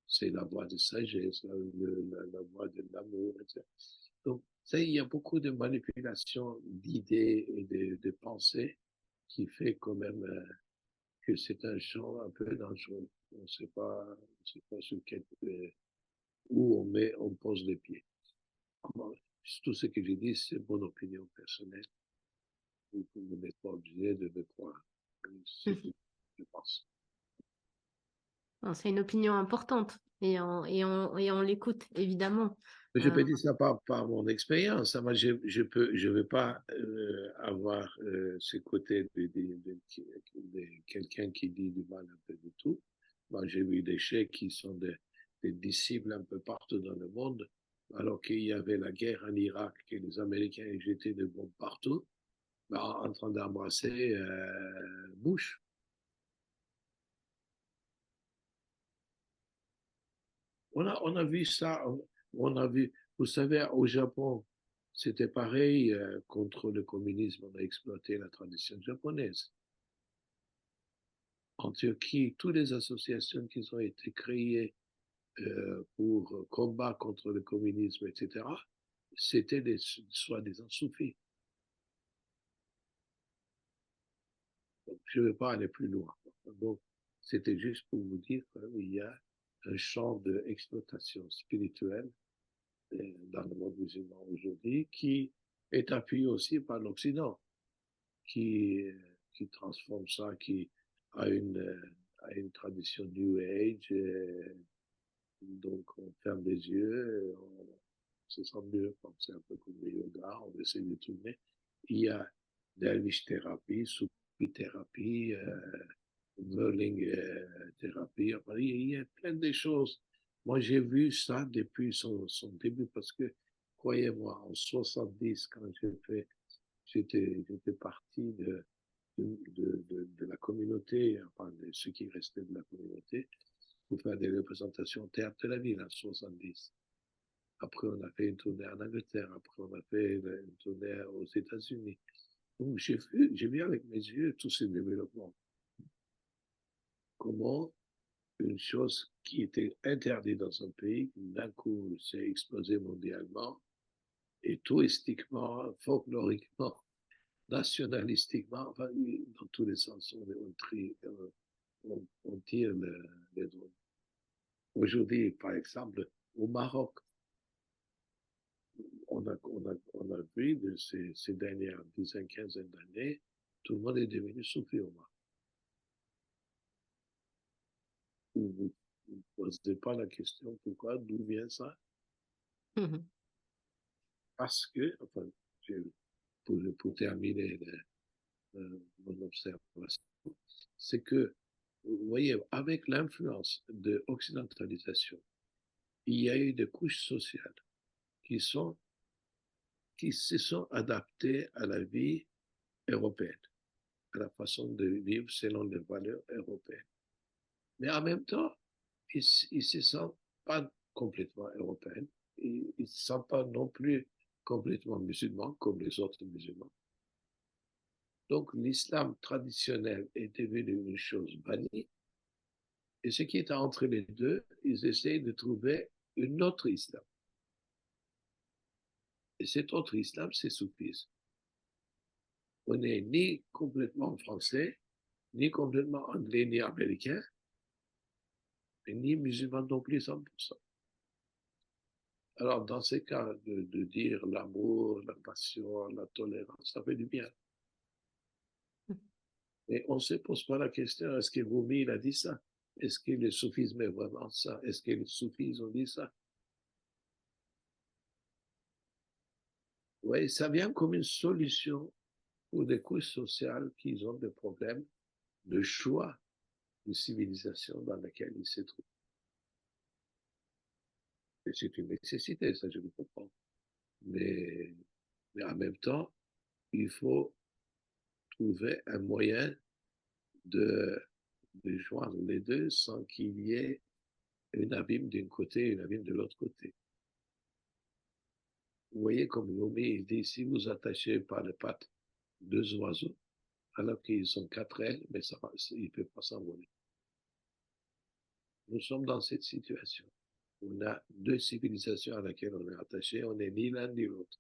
C'est la voie de sagesse, la voie de l'amour, etc. Donc, ça, il y a beaucoup de manipulation d'idées et de pensées qui fait quand même que c'est un champ un peu dangereux. On ne sait pas sur où on pose les pieds. Tout ce que j'ai dit, c'est mon opinion personnelle. Vous n'êtes pas obligé de me croire. C'est ce que je pense. C'est une opinion importante et on l'écoute, évidemment. Je peux dire ça par mon expérience. Moi, je vais pas avoir ce côté de quelqu'un qui dit du mal un peu de tout. Moi, j'ai vu des cheikhs qui sont des disciples un peu partout dans le monde, alors qu'il y avait la guerre en Irak et les Américains jetaient des bombes partout, en train d'embrasser Bush. On a vu ça, on a vu, vous savez, au Japon, c'était pareil contre le communisme, on a exploité la tradition japonaise. En Turquie, toutes les associations qui ont été créées pour combattre contre le communisme, etc., c'était des soi-disant soufis. Donc, je ne vais pas aller plus loin. Donc, c'était juste pour vous dire qu'il y a un champ d'exploitation spirituelle dans le monde musulman aujourd'hui qui est appuyé aussi par l'Occident, qui, qui transforme ça, qui a une tradition New Age. Donc, on ferme les yeux, on se sent mieux, c'est un peu comme le yoga, on essaie de tourner. Il y a Dervish thérapie, Sufi thérapie, Whirling thérapie, enfin, il y a plein de choses. Moi, j'ai vu ça depuis son début parce que, croyez-moi, en 70, quand j'étais parti de la communauté, enfin, de ceux qui restaient de la communauté, pour faire des représentations au Théâtre de la Ville en 70. Après, on a fait une tournée en Angleterre. Après, on a fait une tournée aux États-Unis. Donc, j'ai vu avec mes yeux tous ces développements. Comment une chose qui était interdite dans un pays, d'un coup, s'est explosée mondialement, et touristiquement, folkloriquement, nationalistiquement, enfin, dans tous les sens, on tire les drones. Aujourd'hui, par exemple, au Maroc, on a vu de ces dernières dizaines, quinzaine d'années, tout le monde est devenu soufi au Maroc. Vous ne posez pas la question pourquoi, d'où vient ça? Mhm. Parce que, enfin, pour terminer mon observation, c'est que, vous voyez, avec l'influence de l'occidentalisation, il y a eu des couches sociales qui se sont adaptées à la vie européenne, à la façon de vivre selon les valeurs européennes. Mais en même temps, ils ne se sentent pas complètement européens, ils ne se sentent pas non plus complètement musulmans comme les autres musulmans. Donc l'islam traditionnel est devenu une chose bannie, et ce qui est entre les deux, ils essayent de trouver une autre islam. Et cet autre islam, c'est soufisme. On n'est ni complètement français, ni complètement anglais, ni américain, mais ni musulman non plus 100%. Alors, dans ces cas, de dire l'amour, la passion, la tolérance, ça fait du bien. Mais on ne se pose pas la question, est-ce que Rumi, il a dit ça? Est-ce que le soufisme est vraiment ça? Est-ce que les soufis ont dit ça? Oui, ça vient comme une solution pour des couches sociales qui ont des problèmes de choix de civilisation dans laquelle ils se trouvent. Et c'est une nécessité, ça je le comprends. Mais en même temps, il faut trouver un moyen de joindre les deux sans qu'il y ait un abîme d'un côté et un abîme de l'autre côté. Vous voyez, comme Rumi, il dit, si vous attachez par les pattes deux oiseaux, alors qu'ils ont quatre ailes, mais ça, ils ne peuvent pas s'envoler. Nous sommes dans cette situation. On a deux civilisations à laquelle on est attaché, on n'est ni l'un ni l'autre.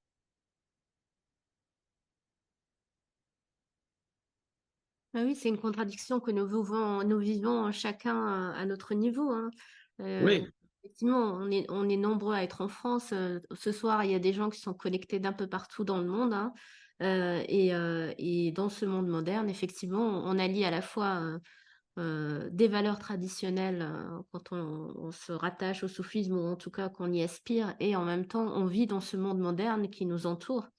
Ah oui, c'est une contradiction que nous vivons chacun à notre niveau, hein. Oui, Effectivement, on est nombreux à être en France. Ce soir, il y a des gens qui sont connectés d'un peu partout dans le monde, hein. Et dans ce monde moderne, effectivement, on allie à la fois des valeurs traditionnelles quand on se rattache au soufisme ou en tout cas qu'on y aspire, et en même temps, on vit dans ce monde moderne qui nous entoure.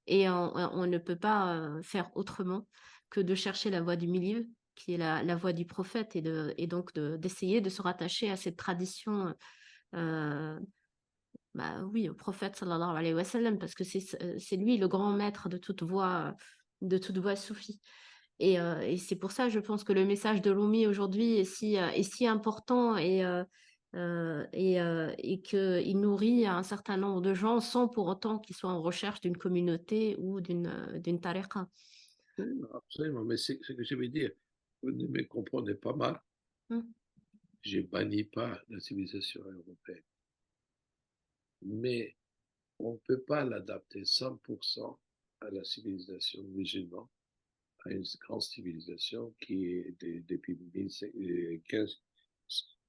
Et on ne peut pas faire autrement que de chercher la voie du milieu qui est la voix du prophète, et donc d'essayer de se rattacher à cette tradition, oui, au prophète sallallahu alayhi wa sallam, parce que c'est lui le grand maître de toute voix soufie. Et c'est pour ça, je pense que le message de Rumi aujourd'hui est si important, et qu'il nourrit un certain nombre de gens sans pour autant qu'ils soient en recherche d'une communauté ou d'une tariqa. Absolument, mais c'est ce que je veux dire. Vous ne me comprenez pas mal. Mm. Je bannis pas la civilisation européenne. Mais on ne peut pas l'adapter 100% à la civilisation musulmane, à une grande civilisation qui est depuis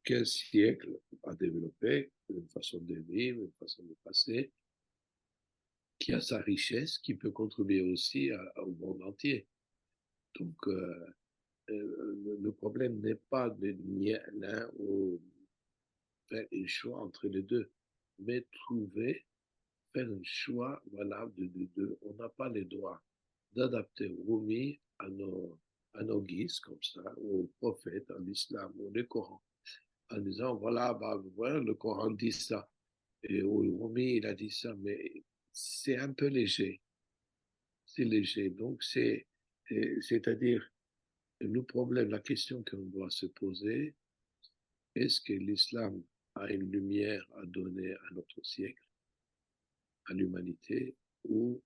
15 siècles a développé une façon de vivre, une façon de passer, qui a sa richesse, qui peut contribuer aussi au monde entier. Donc, le problème n'est pas de nier l'un ou faire un choix entre les deux, mais faire un choix valable de deux. On n'a pas le droit d'adapter Rumi à nos guises, comme ça, au prophète, à l'islam, au Coran, en disant, voilà, le Coran dit ça, et Rumi, il a dit ça, mais c'est un peu léger. C'est léger. Donc, c'est-à-dire, le problème, la question qu'on doit se poser, est-ce que l'islam a une lumière à donner à notre siècle, à l'humanité, ou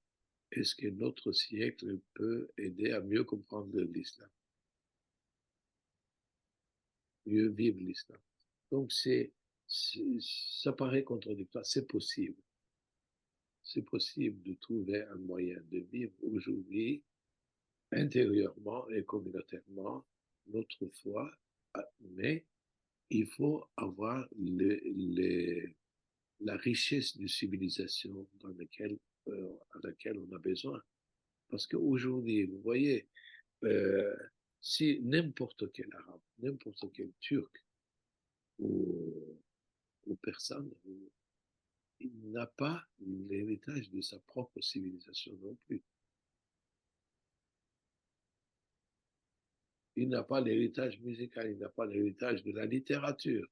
est-ce que notre siècle peut aider à mieux comprendre l'islam, mieux vivre l'islam? Donc, ça paraît contradictoire, c'est possible. C'est possible de trouver un moyen de vivre aujourd'hui, intérieurement et communautairement, notre foi, mais il faut avoir la richesse de civilisation à laquelle on a besoin. Parce qu'aujourd'hui, vous voyez, si n'importe quel arabe, n'importe quel turc ou personne, il n'a pas l'héritage de sa propre civilisation non plus. Il n'a pas l'héritage musical, il n'a pas l'héritage de la littérature.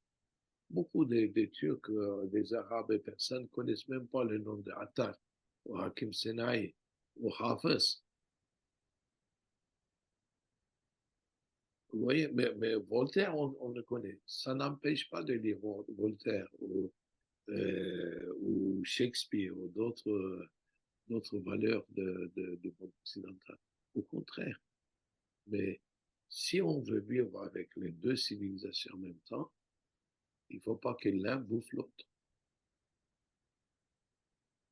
Beaucoup des Turcs, des Arabes et personnes ne connaissent même pas le nom de Attar, ou Hakim Senaï, ou Hafez. Vous voyez, mais Voltaire, on le connaît. Ça n'empêche pas de lire Voltaire ou Shakespeare ou d'autres valeurs de monde occidental. Au contraire. Mais si on veut vivre avec les deux civilisations en même temps, il ne faut pas que l'un bouffe l'autre.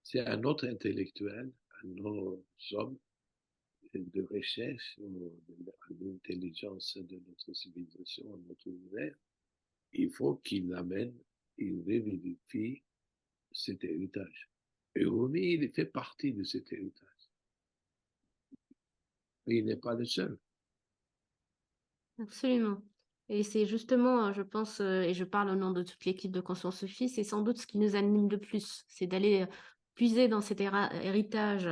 C'est un autre intellectuel, un autre homme de recherche à l'intelligence de notre civilisation, de notre univers. Il faut qu'il amène, il revivifie cet héritage. Et Rumi, il fait partie de cet héritage. Mais il n'est pas le seul. Absolument. Et c'est justement, je pense, et je parle au nom de toute l'équipe de Conscience Sophie, c'est sans doute ce qui nous anime le plus, c'est d'aller puiser dans cet héritage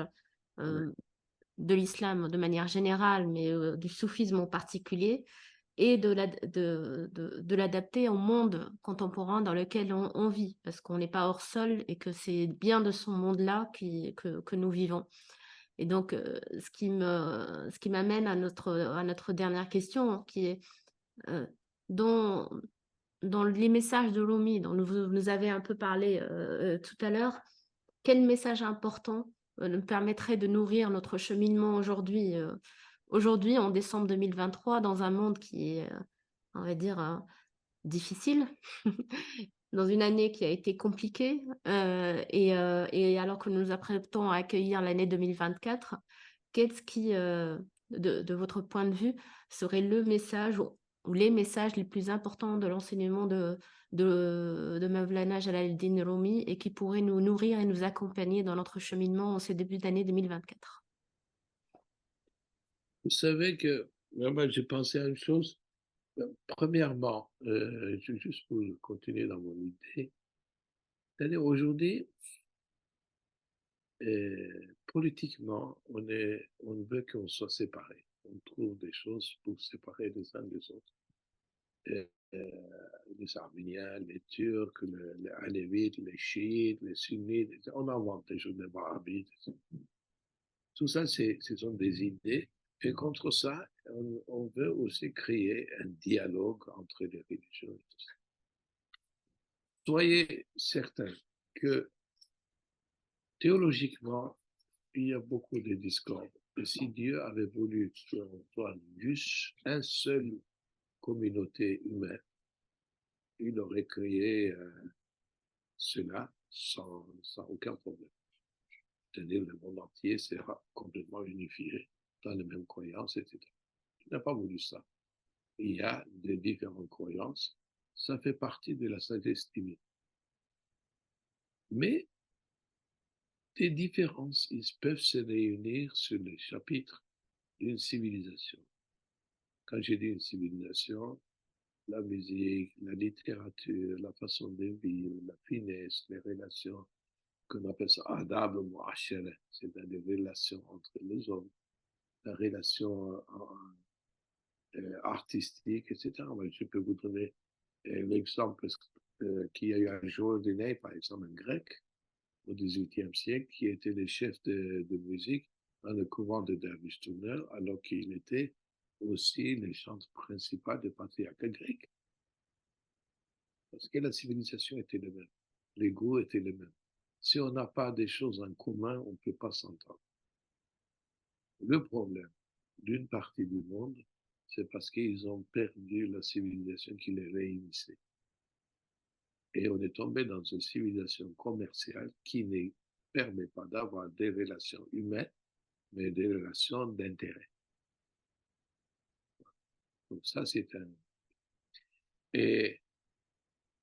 de l'islam de manière générale, mais du soufisme en particulier, et de l'adapter au monde contemporain dans lequel on vit, parce qu'on n'est pas hors sol et que c'est bien de ce monde-là que nous vivons. Et donc, ce qui m'amène à notre dernière question, qui est dans les messages de Rumi, dont nous avez un peu parlé tout à l'heure, quel message important nous permettrait de nourrir notre cheminement aujourd'hui, en décembre 2023, dans un monde qui est, on va dire, difficile, dans une année qui a été compliquée, et alors que nous nous apprêtons à accueillir l'année 2024, qu'est-ce qui, de votre point de vue, serait le message ou les messages les plus importants de l'enseignement de Mevlana Jalaluddin Rumi et qui pourraient nous nourrir et nous accompagner dans notre cheminement en ce début d'année 2024? Vous savez que, moi, j'ai pensé à une chose. Premièrement, juste pour continuer dans mon idée, c'est-à-dire aujourd'hui, politiquement, on veut qu'on soit séparés. on trouve des choses pour séparer les uns des autres. Et, les Arméniens, les Turcs, les Alévites, les Chiites, les Sunnites, on invente des choses, les Wahhabites. Tout ça, ce sont des idées. Et contre ça, on veut aussi créer un dialogue entre les religions et tout ça. Soyez certains que théologiquement, il y a beaucoup de discordes. Et si Dieu avait voulu qu'on soit juste un seul communauté humaine, il aurait créé cela sans aucun problème. C'est-à-dire le monde entier sera complètement unifié dans les mêmes croyances, etc. Il n'a pas voulu ça. Il y a des différentes croyances. Ça fait partie de la sagesse divine. Mais des différences, ils peuvent se réunir sur le chapitre d'une civilisation. Quand j'ai dit une civilisation, la musique, la littérature, la façon de vivre, la finesse, les relations, qu'on appelle ça adab mu'ashara, c'est-à-dire les relations entre les hommes, la relation artistique, etc. Je peux vous donner l'exemple qu'il y a eu un joueur de nez, par exemple un grec, au XVIIIe siècle, qui était le chef de musique dans le couvent de Dervish Turner, alors qu'il était aussi le chanteur principal du patriarcat grec. Parce que la civilisation était la même, les goûts étaient les mêmes. Si on n'a pas des choses en commun, on ne peut pas s'entendre. Le problème d'une partie du monde, c'est parce qu'ils ont perdu la civilisation qui les réunissait. Et on est tombé dans une civilisation commerciale qui ne permet pas d'avoir des relations humaines, mais des relations d'intérêt. Donc ça, c'est un... Et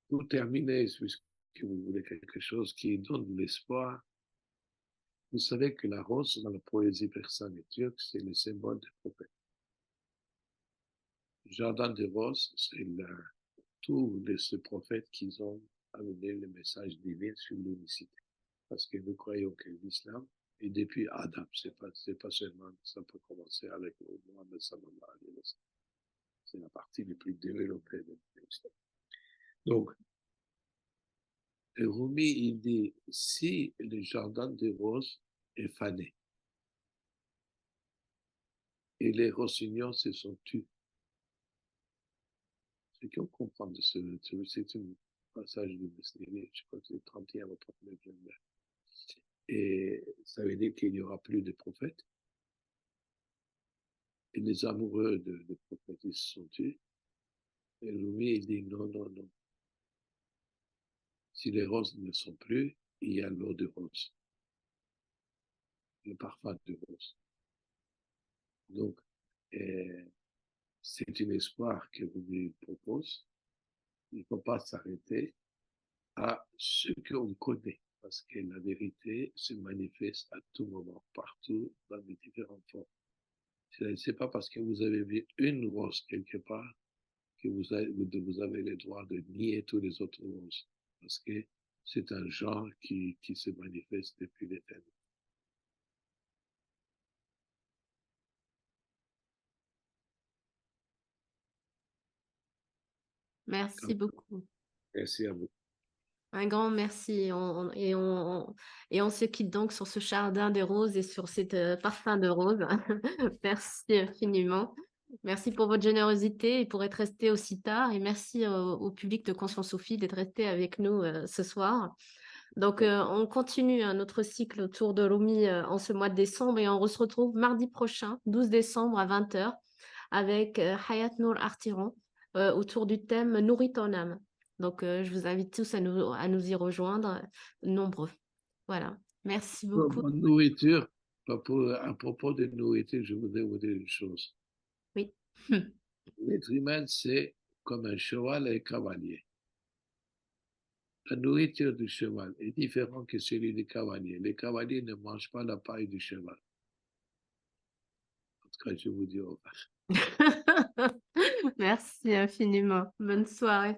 pour terminer, puisque vous voulez quelque chose qui donne de l'espoir, vous savez que la rose, dans la poésie persane et turque, c'est le symbole des prophètes. Le jardin des roses, c'est tous ces prophètes qui ont amené le message divin sur l'unicité. Parce que nous croyons que l'islam, et depuis Adam, c'est pas seulement, ça peut commencer avec Mohammed sallallahu alayhi wa sallam. C'est la partie la plus développée de l'islam. Donc, Rumi, il dit, si le jardin des roses est fané, et les rossignols se sont tus, ce qu'on comprend de c'est un passage du Messie, je crois que c'est le 31 ou 39 janvier. Et ça veut dire qu'il n'y aura plus de prophètes. Et les amoureux de prophètes, ils se sont tués. Et Rumi, il dit non, non, non. Si les roses ne sont plus, il y a l'eau de rose. Le parfum de rose. Donc, c'est un espoir que Rumi propose. Il ne faut pas s'arrêter à ce qu'on connaît. Parce que la vérité se manifeste à tout moment, partout, dans les différentes formes. Ce n'est pas parce que vous avez vu une rose quelque part que vous avez le droit de nier tous les autres roses. Parce que c'est un genre qui se manifeste depuis l'éternité. Merci beaucoup. Merci à vous. Un grand merci. Et on se quitte donc sur ce jardin de roses et sur cette parfum de rose. Merci infiniment. Merci pour votre générosité et pour être resté aussi tard. Et merci au public de Conscience Sophie d'être resté avec nous ce soir. Donc, on continue notre cycle autour de Rumi en ce mois de décembre et on se retrouve mardi prochain, 12 décembre à 20h, avec Hayat Nour Artiran autour du thème Nourris ton âme. Donc, je vous invite tous à nous y rejoindre, nombreux. Voilà. Merci beaucoup. Pour nourriture, à propos de nourriture, je voudrais vous dire une chose. Oui. L'être humain, c'est comme un cheval et un cavalier. La nourriture du cheval est différente que celui du cavalier. Les cavaliers ne mangent pas la paille du cheval. En tout cas, je vous dis au revoir. Merci infiniment. Bonne soirée.